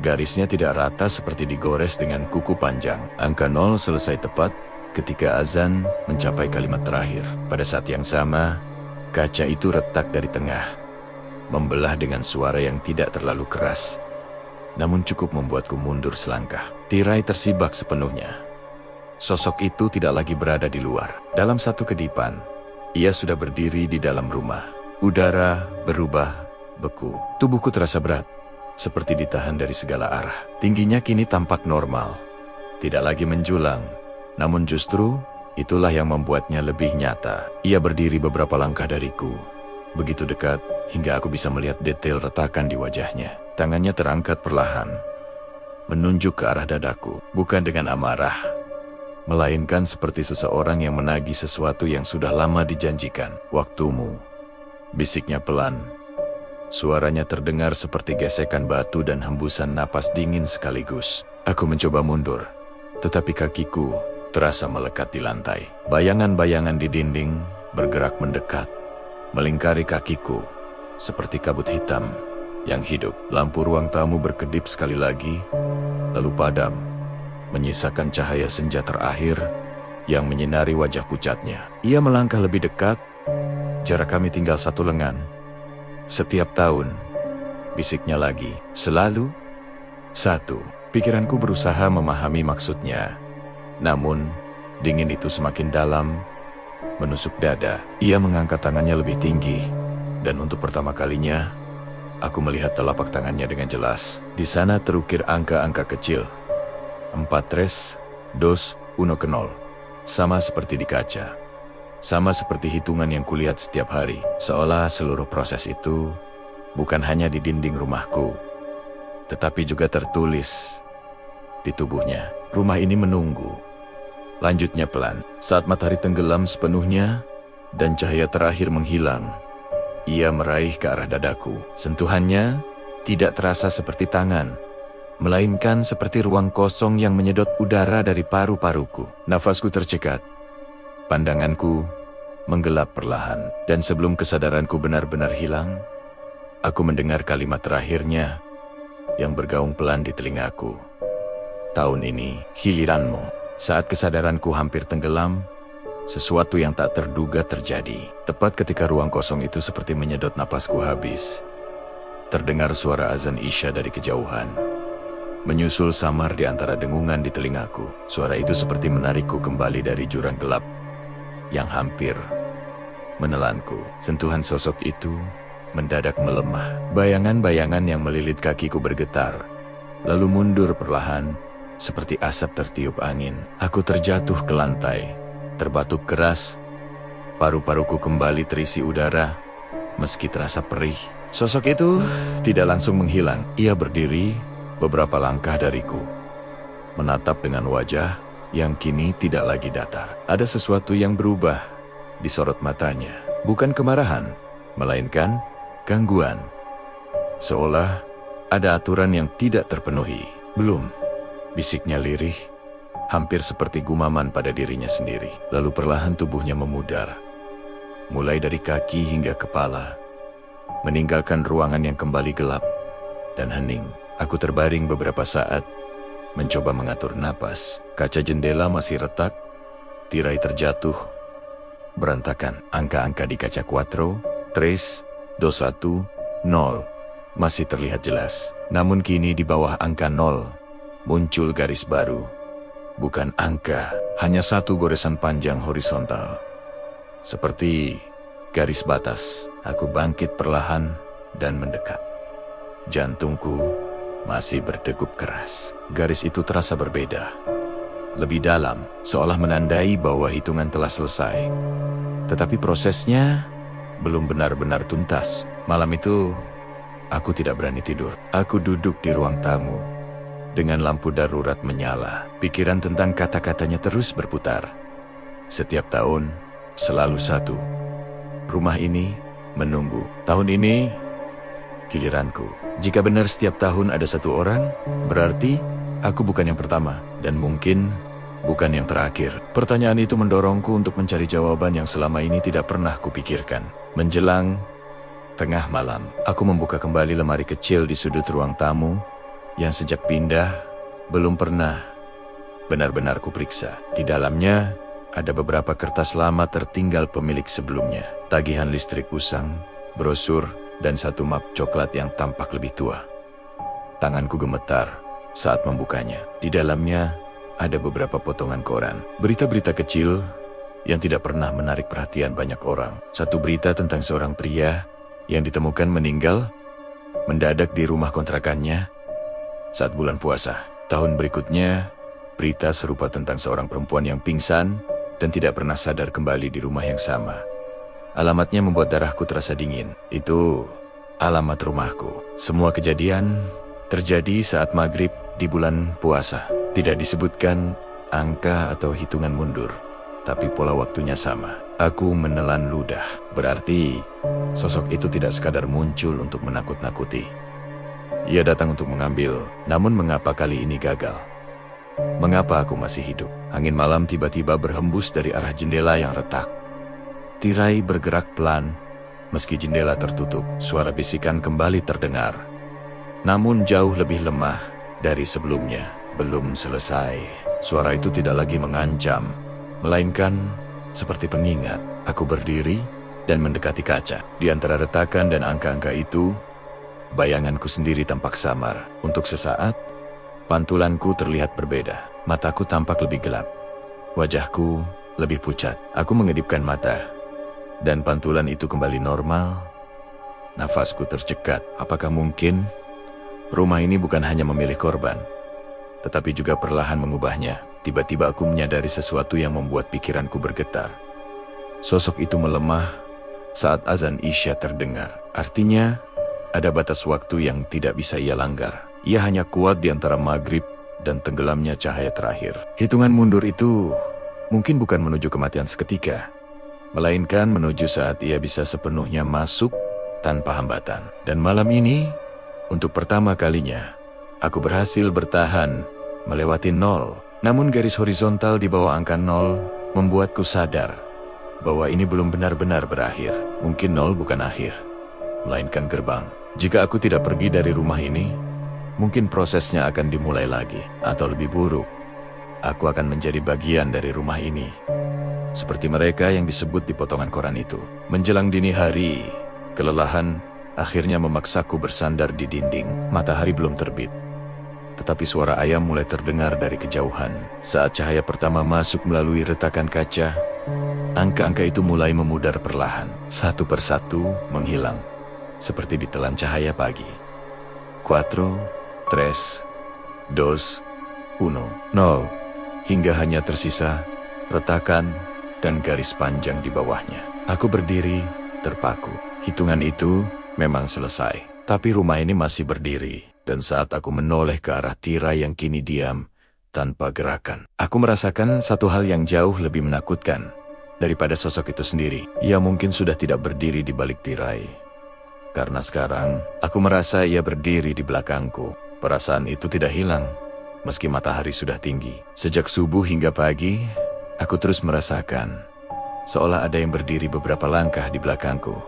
Garisnya tidak rata seperti digores dengan kuku panjang. Angka 0 selesai tepat ketika azan mencapai kalimat terakhir. Pada saat yang sama, kaca itu retak dari tengah, membelah dengan suara yang tidak terlalu keras, namun cukup membuatku mundur selangkah. Tirai tersibak sepenuhnya. Sosok itu tidak lagi berada di luar. Dalam satu kedipan, Ia sudah berdiri di dalam rumah. Udara berubah beku. Tubuhku terasa berat, seperti ditahan dari segala arah. Tingginya kini tampak normal, tidak lagi menjulang. Namun justru itulah yang membuatnya lebih nyata. Ia berdiri beberapa langkah dariku, begitu dekat hingga aku bisa melihat detail retakan di wajahnya. Tangannya terangkat perlahan, menunjuk ke arah dadaku, bukan dengan amarah, melainkan seperti seseorang yang menagih sesuatu yang sudah lama dijanjikan. "Waktumu," bisiknya pelan. Suaranya terdengar seperti gesekan batu dan hembusan napas dingin sekaligus. Aku mencoba mundur, tetapi kakiku terasa melekat di lantai. Bayangan-bayangan di dinding bergerak mendekat, melingkari kakiku seperti kabut hitam yang hidup. Lampu ruang tamu berkedip sekali lagi, lalu padam, menyisakan cahaya senja terakhir yang menyinari wajah pucatnya. Ia melangkah lebih dekat, jarak kami tinggal 1 lengan. "Setiap tahun," bisiknya lagi, "selalu 1. Pikiranku berusaha memahami maksudnya. Namun, dingin itu semakin dalam, menusuk dada. Ia mengangkat tangannya lebih tinggi, dan untuk pertama kalinya, aku melihat telapak tangannya dengan jelas. Di sana terukir angka-angka kecil. 4, 2, 1, sama seperti di kaca. Sama seperti hitungan yang kulihat setiap hari. Seolah seluruh proses itu bukan hanya di dinding rumahku, tetapi juga tertulis di tubuhnya. Rumah ini menunggu. Lanjutnya pelan. Saat matahari tenggelam sepenuhnya dan cahaya terakhir menghilang, ia meraih ke arah dadaku. Sentuhannya tidak terasa seperti tangan, melainkan seperti ruang kosong yang menyedot udara dari paru-paruku. Nafasku tercekat. Pandanganku menggelap perlahan, dan sebelum kesadaranku benar-benar hilang, aku mendengar kalimat terakhirnya yang bergaung pelan di telingaku. "Tahun ini, giliranmu." Saat kesadaranku hampir tenggelam, sesuatu yang tak terduga terjadi. Tepat ketika ruang kosong itu seperti menyedot napasku habis, terdengar suara azan Isya dari kejauhan, menyusul samar di antara dengungan di telingaku. Suara itu seperti menarikku kembali dari jurang gelap yang hampir menelanku. Sentuhan sosok itu mendadak melemah. Bayangan-bayangan yang melilit kakiku bergetar, lalu mundur perlahan, seperti asap tertiup angin. Aku terjatuh ke lantai, terbatuk keras. Paru-paruku kembali terisi udara, meski terasa perih. Sosok itu tidak langsung menghilang. Ia berdiri beberapa langkah dariku, menatap dengan wajah yang kini tidak lagi datar. Ada sesuatu yang berubah di sorot matanya. Bukan kemarahan, melainkan gangguan. Seolah ada aturan yang tidak terpenuhi. "Belum," bisiknya lirih, hampir seperti gumaman pada dirinya sendiri. Lalu perlahan tubuhnya memudar, mulai dari kaki hingga kepala, meninggalkan ruangan yang kembali gelap dan hening. Aku terbaring beberapa saat, mencoba mengatur napas. Kaca jendela masih retak, tirai terjatuh, berantakan. Angka-angka di kaca Quattro, 3, 2, 1, 0 masih terlihat jelas. Namun kini di bawah angka 0 muncul garis baru. Bukan angka, hanya satu goresan panjang horizontal. Seperti garis batas. Aku bangkit perlahan dan mendekat. Jantungku masih berdegup keras. Garis itu terasa berbeda, lebih dalam, seolah menandai bahwa hitungan telah selesai. Tetapi prosesnya belum benar-benar tuntas. Malam itu, aku tidak berani tidur. Aku duduk di ruang tamu, dengan lampu darurat menyala. Pikiran tentang kata-katanya terus berputar. Setiap tahun, selalu satu. Rumah ini menunggu. Tahun ini, giliranku. Jika benar setiap tahun ada satu orang, berarti aku bukan yang pertama, dan mungkin bukan yang terakhir. Pertanyaan itu mendorongku untuk mencari jawaban yang selama ini tidak pernah kupikirkan. Menjelang tengah malam, aku membuka kembali lemari kecil di sudut ruang tamu yang sejak pindah belum pernah benar-benar kuperiksa. Di dalamnya ada beberapa kertas lama tertinggal pemilik sebelumnya. Tagihan listrik usang, brosur, dan satu map coklat yang tampak lebih tua. Tanganku gemetar saat membukanya. Di dalamnya ada beberapa potongan koran, berita-berita kecil, yang tidak pernah menarik perhatian banyak orang. Satu berita tentang seorang pria yang ditemukan meninggal mendadak di rumah kontrakannya saat bulan puasa. Tahun berikutnya, berita serupa tentang seorang perempuan yang pingsan dan tidak pernah sadar kembali di rumah yang sama. Alamatnya membuat darahku terasa dingin. Itu alamat rumahku. Semua kejadian terjadi saat maghrib di bulan puasa. Tidak disebutkan angka atau hitungan mundur, tapi pola waktunya sama. Aku menelan ludah. Berarti sosok itu tidak sekadar muncul untuk menakut-nakuti. Ia datang untuk mengambil, namun mengapa kali ini gagal? Mengapa aku masih hidup? Angin malam tiba-tiba berhembus dari arah jendela yang retak. Tirai bergerak pelan, meski jendela tertutup. Suara bisikan kembali terdengar, namun jauh lebih lemah dari sebelumnya. Belum selesai. Suara itu tidak lagi mengancam, melainkan seperti pengingat. Aku berdiri dan mendekati kaca. Di antara retakan dan angka-angka itu, bayanganku sendiri tampak samar. Untuk sesaat, pantulanku terlihat berbeda. Mataku tampak lebih gelap. Wajahku lebih pucat. Aku mengedipkan mata, dan pantulan itu kembali normal. Nafasku tercekat. Apakah mungkin rumah ini bukan hanya memilih korban, tetapi juga perlahan mengubahnya? Tiba-tiba aku menyadari sesuatu yang membuat pikiranku bergetar. Sosok itu melemah saat azan Isya terdengar. Artinya, ada batas waktu yang tidak bisa ia langgar. Ia hanya kuat di antara maghrib dan tenggelamnya cahaya terakhir. Hitungan mundur itu mungkin bukan menuju kematian seketika, melainkan menuju saat ia bisa sepenuhnya masuk tanpa hambatan. Dan malam ini, untuk pertama kalinya, aku berhasil bertahan melewati 0. Namun garis horizontal di bawah angka 0 membuatku sadar bahwa ini belum benar-benar berakhir. Mungkin 0 bukan akhir, melainkan gerbang. Jika aku tidak pergi dari rumah ini, mungkin prosesnya akan dimulai lagi. Atau lebih buruk, aku akan menjadi bagian dari rumah ini, seperti mereka yang disebut di potongan koran itu. Menjelang dini hari, kelelahan akhirnya memaksaku bersandar di dinding. Matahari belum terbit, tetapi suara ayam mulai terdengar dari kejauhan. Saat cahaya pertama masuk melalui retakan kaca, angka-angka itu mulai memudar perlahan. Satu persatu menghilang, seperti ditelan cahaya pagi. 4, 3, 2, 1, 0. Hingga hanya tersisa retakan dan garis panjang di bawahnya. Aku berdiri, terpaku. Hitungan itu memang selesai, tapi rumah ini masih berdiri. Dan saat aku menoleh ke arah tirai yang kini diam, tanpa gerakan, aku merasakan satu hal yang jauh lebih menakutkan daripada sosok itu sendiri. Ia mungkin sudah tidak berdiri di balik tirai, karena sekarang aku merasa ia berdiri di belakangku. Perasaan itu tidak hilang, meski matahari sudah tinggi. Sejak subuh hingga pagi, aku terus merasakan seolah ada yang berdiri beberapa langkah di belakangku.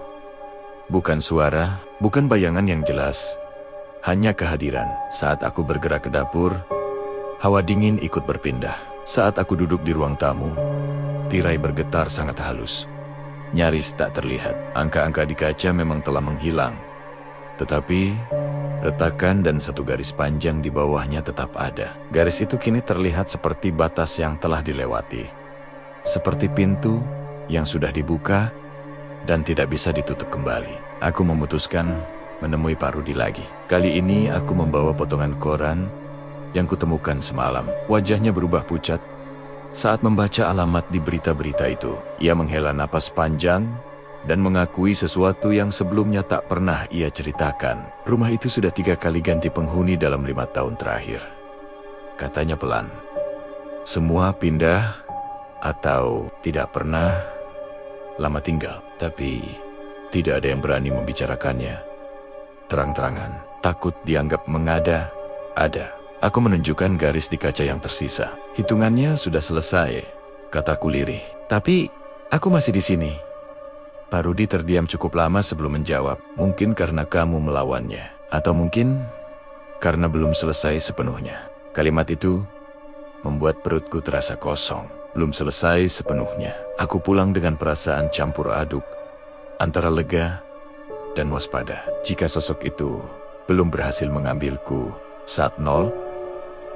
Bukan suara, bukan bayangan yang jelas, hanya kehadiran. Saat aku bergerak ke dapur, hawa dingin ikut berpindah. Saat aku duduk di ruang tamu, tirai bergetar sangat halus, nyaris tak terlihat. Angka-angka di kaca memang telah menghilang, tetapi retakan dan satu garis panjang di bawahnya tetap ada. Garis itu kini terlihat seperti batas yang telah dilewati, seperti pintu yang sudah dibuka dan tidak bisa ditutup kembali. Aku memutuskan menemui Pak Rudi lagi. Kali ini aku membawa potongan koran yang kutemukan semalam. Wajahnya berubah pucat saat membaca alamat di berita-berita itu. Ia menghela napas panjang dan mengakui sesuatu yang sebelumnya tak pernah ia ceritakan. Rumah itu sudah 3 kali ganti penghuni dalam 5 tahun terakhir, katanya pelan. Semua pindah atau tidak pernah lama tinggal, tapi tidak ada yang berani membicarakannya terang-terangan. Takut dianggap mengada-ada. Aku menunjukkan garis di kaca yang tersisa. Hitungannya sudah selesai, kataku lirih. Tapi aku masih di sini. Pak Rudi terdiam cukup lama sebelum menjawab. Mungkin karena kamu melawannya, atau mungkin karena belum selesai sepenuhnya. Kalimat itu membuat perutku terasa kosong. Belum selesai sepenuhnya. Aku pulang dengan perasaan campur aduk antara lega dan waspada. Jika sosok itu belum berhasil mengambilku saat 0,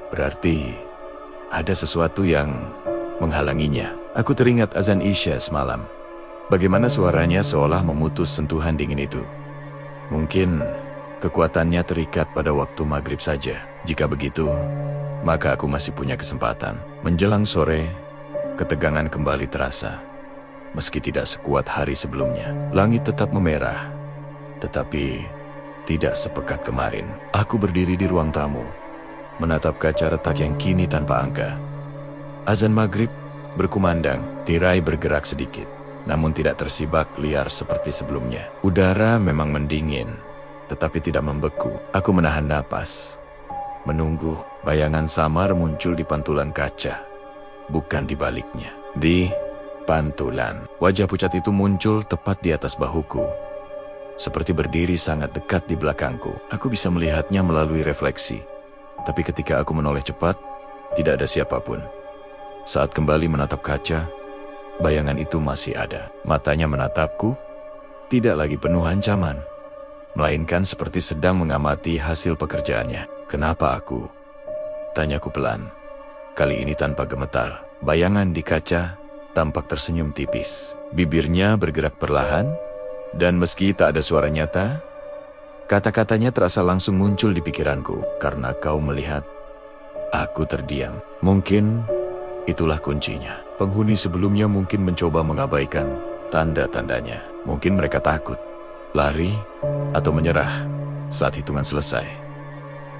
berarti ada sesuatu yang menghalanginya. Aku teringat azan Isya semalam. Bagaimana suaranya seolah memutus sentuhan dingin itu. Mungkin kekuatannya terikat pada waktu maghrib saja. Jika begitu, maka aku masih punya kesempatan. Menjelang sore, ketegangan kembali terasa. Meski tidak sekuat hari sebelumnya, langit tetap memerah. Tetapi tidak sepekat kemarin. Aku berdiri di ruang tamu, menatap kaca retak yang kini tanpa angka. Azan maghrib berkumandang, tirai bergerak sedikit, namun tidak tersibak liar seperti sebelumnya. Udara memang mendingin, tetapi tidak membeku. Aku menahan napas, menunggu. Bayangan samar muncul di pantulan kaca, bukan di baliknya. Di pantulan, wajah pucat itu muncul tepat di atas bahuku, seperti berdiri sangat dekat di belakangku. Aku bisa melihatnya melalui refleksi, tapi ketika aku menoleh cepat, tidak ada siapapun. Saat kembali menatap kaca, bayangan itu masih ada. Matanya menatapku, tidak lagi penuh ancaman, melainkan seperti sedang mengamati hasil pekerjaannya. Kenapa aku? Tanyaku pelan, kali ini tanpa gemetar. Bayangan di kaca tampak tersenyum tipis. Bibirnya bergerak perlahan, dan meski tak ada suara nyata, kata-katanya terasa langsung muncul di pikiranku. Karena kau melihat, aku terdiam. Mungkin itulah kuncinya. Penghuni sebelumnya mungkin mencoba mengabaikan tanda-tandanya. Mungkin mereka takut, lari, atau menyerah saat hitungan selesai.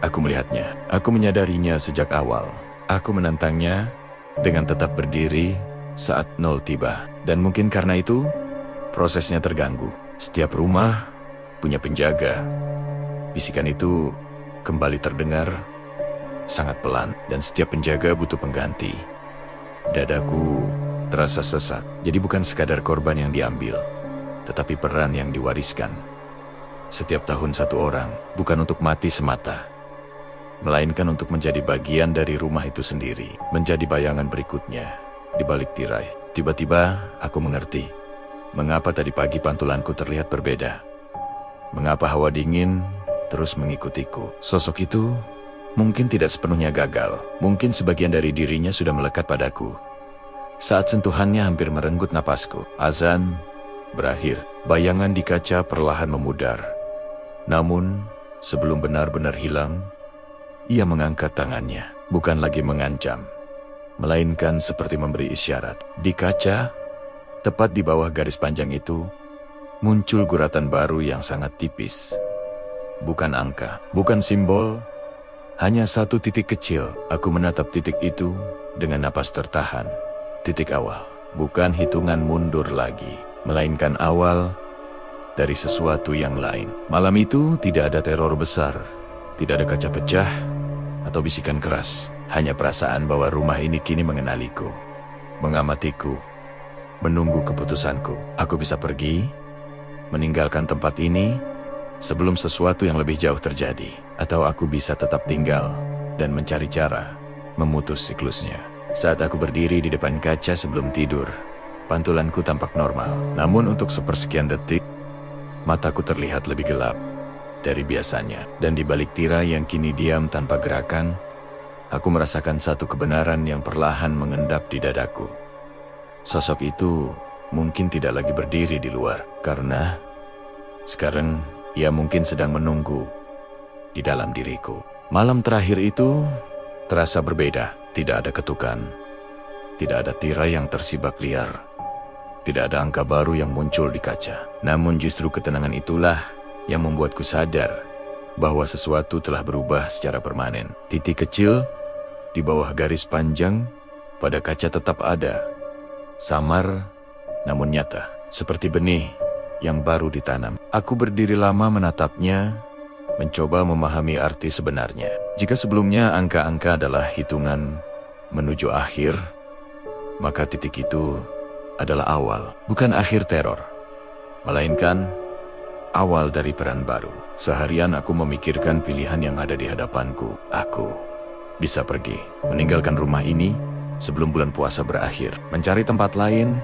Aku melihatnya. Aku menyadarinya sejak awal. Aku menantangnya dengan tetap berdiri saat nol tiba. Dan mungkin karena itu, prosesnya terganggu. Setiap rumah punya penjaga. Bisikan itu kembali terdengar sangat pelan, dan setiap penjaga butuh pengganti. Dadaku terasa sesak. Jadi bukan sekadar korban yang diambil, tetapi peran yang diwariskan. Setiap tahun satu orang, bukan untuk mati semata, melainkan untuk menjadi bagian dari rumah itu sendiri, menjadi bayangan berikutnya di balik tirai. Tiba-tiba aku mengerti mengapa tadi pagi pantulanku terlihat berbeda. Mengapa hawa dingin terus mengikutiku. Sosok itu mungkin tidak sepenuhnya gagal. Mungkin sebagian dari dirinya sudah melekat padaku. Saat sentuhannya hampir merenggut napasku. Azan berakhir. Bayangan di kaca perlahan memudar. Namun, sebelum benar-benar hilang, ia mengangkat tangannya. Bukan lagi mengancam, melainkan seperti memberi isyarat. Di kaca, tepat di bawah garis panjang itu, muncul guratan baru yang sangat tipis. Bukan angka, bukan simbol, hanya satu titik kecil. Aku menatap titik itu dengan napas tertahan. Titik awal, bukan hitungan mundur lagi, melainkan awal dari sesuatu yang lain. Malam itu tidak ada teror besar, tidak ada kaca pecah, atau bisikan keras. Hanya perasaan bahwa rumah ini kini mengenaliku, mengamatiku, menunggu keputusanku. Aku bisa pergi, meninggalkan tempat ini, sebelum sesuatu yang lebih jauh terjadi. Atau aku bisa tetap tinggal dan mencari cara memutus siklusnya. Saat aku berdiri di depan kaca sebelum tidur, pantulanku tampak normal. Namun untuk sepersekian detik, mataku terlihat lebih gelap dari biasanya. Dan di balik tirai yang kini diam tanpa gerakan, aku merasakan satu kebenaran yang perlahan mengendap di dadaku. Sosok itu mungkin tidak lagi berdiri di luar, karena sekarang ia mungkin sedang menunggu di dalam diriku. Malam terakhir itu terasa berbeda. Tidak ada ketukan, tidak ada tirai yang tersibak liar, tidak ada angka baru yang muncul di kaca. Namun justru ketenangan itulah yang membuatku sadar bahwa sesuatu telah berubah secara permanen. Titik kecil di bawah garis panjang pada kaca tetap ada, samar namun nyata, seperti benih yang baru ditanam. Aku berdiri lama menatapnya, mencoba memahami arti sebenarnya. Jika sebelumnya angka-angka adalah hitungan menuju akhir, maka titik itu adalah awal, bukan akhir teror, melainkan awal dari peran baru. Seharian aku memikirkan pilihan yang ada di hadapanku. Aku bisa pergi, meninggalkan rumah ini sebelum bulan puasa berakhir, mencari tempat lain,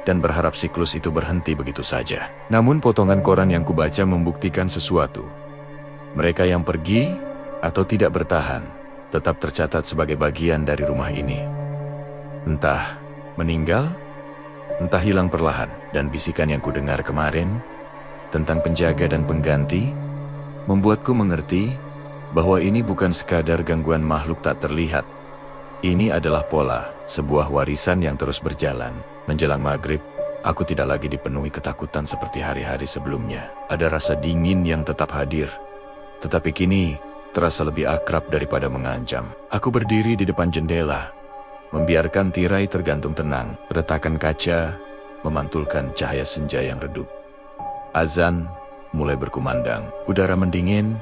dan berharap siklus itu berhenti begitu saja. Namun potongan koran yang kubaca membuktikan sesuatu. Mereka yang pergi atau tidak bertahan tetap tercatat sebagai bagian dari rumah ini. Entah Meninggal? Entah hilang perlahan, dan bisikan yang kudengar kemarin tentang penjaga dan pengganti membuatku mengerti bahwa ini bukan sekadar gangguan makhluk tak terlihat. Ini adalah pola, sebuah warisan yang terus berjalan. Menjelang maghrib, aku tidak lagi dipenuhi ketakutan seperti hari-hari sebelumnya. Ada rasa dingin yang tetap hadir, tetapi kini terasa lebih akrab daripada mengancam. Aku berdiri di depan jendela, membiarkan tirai tergantung tenang. Retakan kaca memantulkan cahaya senja yang redup. Azan mulai berkumandang. Udara mendingin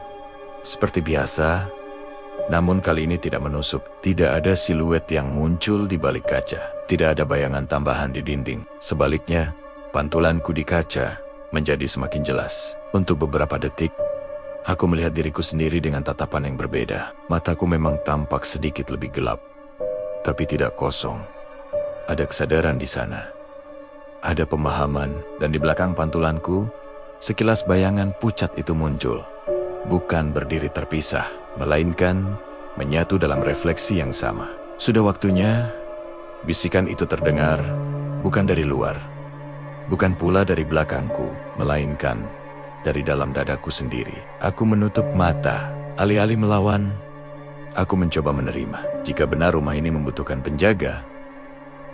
seperti biasa, namun kali ini tidak menusuk. Tidak ada siluet yang muncul di balik kaca. Tidak ada bayangan tambahan di dinding. Sebaliknya, pantulanku di kaca menjadi semakin jelas. Untuk beberapa detik, aku melihat diriku sendiri dengan tatapan yang berbeda. Mataku memang tampak sedikit lebih gelap, tapi tidak kosong. Ada kesadaran di sana. Ada pemahaman, dan di belakang pantulanku, sekilas bayangan pucat itu muncul. Bukan berdiri terpisah, melainkan menyatu dalam refleksi yang sama. Sudah waktunya, bisikan itu terdengar, bukan dari luar, bukan pula dari belakangku, melainkan dari dalam dadaku sendiri. Aku menutup mata, alih-alih melawan, aku mencoba menerima. Jika benar rumah ini membutuhkan penjaga,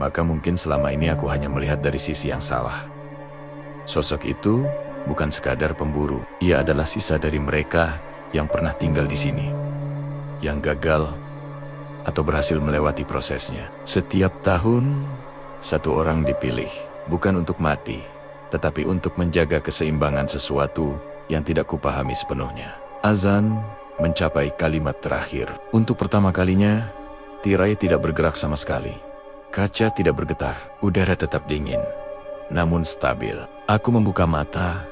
maka mungkin selama ini aku hanya melihat dari sisi yang salah. Sosok itu bukan sekadar pemburu, ia adalah sisa dari mereka yang pernah tinggal di sini, yang gagal atau berhasil melewati prosesnya. Setiap tahun, satu orang dipilih, bukan untuk mati, tetapi untuk menjaga keseimbangan sesuatu yang tidak kupahami sepenuhnya. Azan mencapai kalimat terakhir. Untuk pertama kalinya, tirai tidak bergerak sama sekali. Kaca tidak bergetar, udara tetap dingin, namun stabil. Aku membuka mata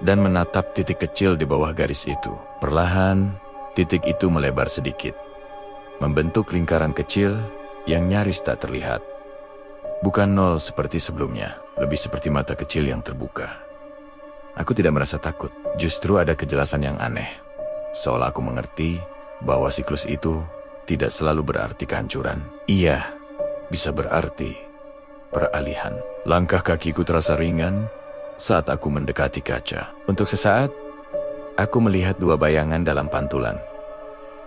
dan menatap titik kecil di bawah garis itu. Perlahan, titik itu melebar sedikit, membentuk lingkaran kecil yang nyaris tak terlihat. Bukan nol seperti sebelumnya, lebih seperti mata kecil yang terbuka. Aku tidak merasa takut, justru ada kejelasan yang aneh. Seolah aku mengerti bahwa siklus itu tidak selalu berarti kehancuran. Iya, bisa berarti peralihan. Langkah kakiku terasa ringan saat aku mendekati kaca. Untuk sesaat, aku melihat dua bayangan dalam pantulan.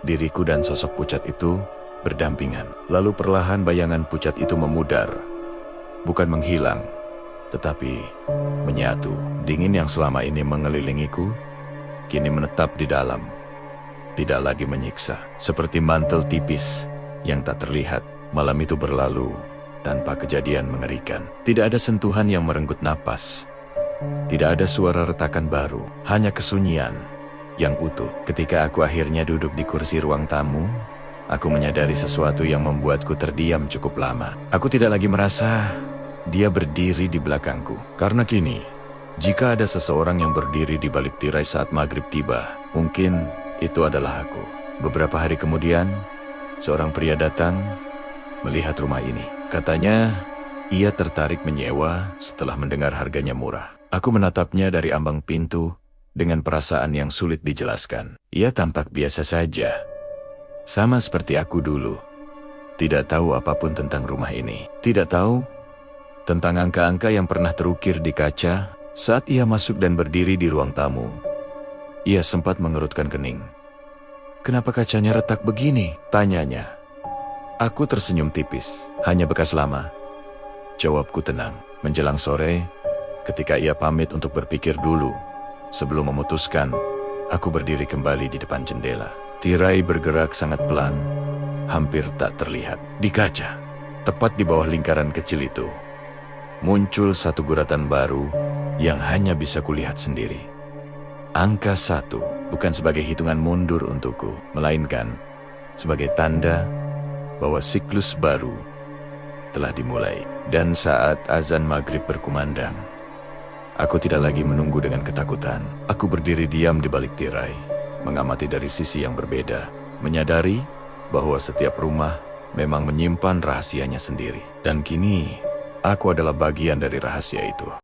Diriku dan sosok pucat itu berdampingan. Lalu perlahan bayangan pucat itu memudar. Bukan menghilang, tetapi menyatu. Dingin yang selama ini mengelilingiku, kini menetap di dalam. Tidak lagi menyiksa, seperti mantel tipis yang tak terlihat. Malam itu berlalu tanpa kejadian mengerikan. Tidak ada sentuhan yang merenggut napas. Tidak ada suara retakan baru, hanya kesunyian yang utuh. Ketika aku akhirnya duduk di kursi ruang tamu, aku menyadari sesuatu yang membuatku terdiam cukup lama. Aku tidak lagi merasa dia berdiri di belakangku. Karena kini, jika ada seseorang yang berdiri di balik tirai saat maghrib tiba, mungkin itu adalah aku. Beberapa hari kemudian, seorang pria datang melihat rumah ini. Katanya, ia tertarik menyewa setelah mendengar harganya murah. Aku menatapnya dari ambang pintu dengan perasaan yang sulit dijelaskan. Ia tampak biasa saja, sama seperti aku dulu. Tidak tahu apapun tentang rumah ini. Tidak tahu tentang angka-angka yang pernah terukir di kaca saat ia masuk dan berdiri di ruang tamu. Ia sempat mengerutkan kening. "Kenapa kacanya retak begini?" tanyanya. Aku tersenyum tipis. "Hanya bekas lama," jawabku tenang. Menjelang sore, ketika ia pamit untuk berpikir dulu sebelum memutuskan, aku berdiri kembali di depan jendela. Tirai bergerak sangat pelan, hampir tak terlihat. Di kaca, tepat di bawah lingkaran kecil itu, muncul satu guratan baru yang hanya bisa kulihat sendiri. Angka 1, bukan sebagai hitungan mundur untukku, melainkan sebagai tanda bahwa siklus baru telah dimulai. Dan saat azan maghrib berkumandang, aku tidak lagi menunggu dengan ketakutan. Aku berdiri diam di balik tirai, mengamati dari sisi yang berbeda, menyadari bahwa setiap rumah memang menyimpan rahasianya sendiri. Dan kini, aku adalah bagian dari rahasia itu.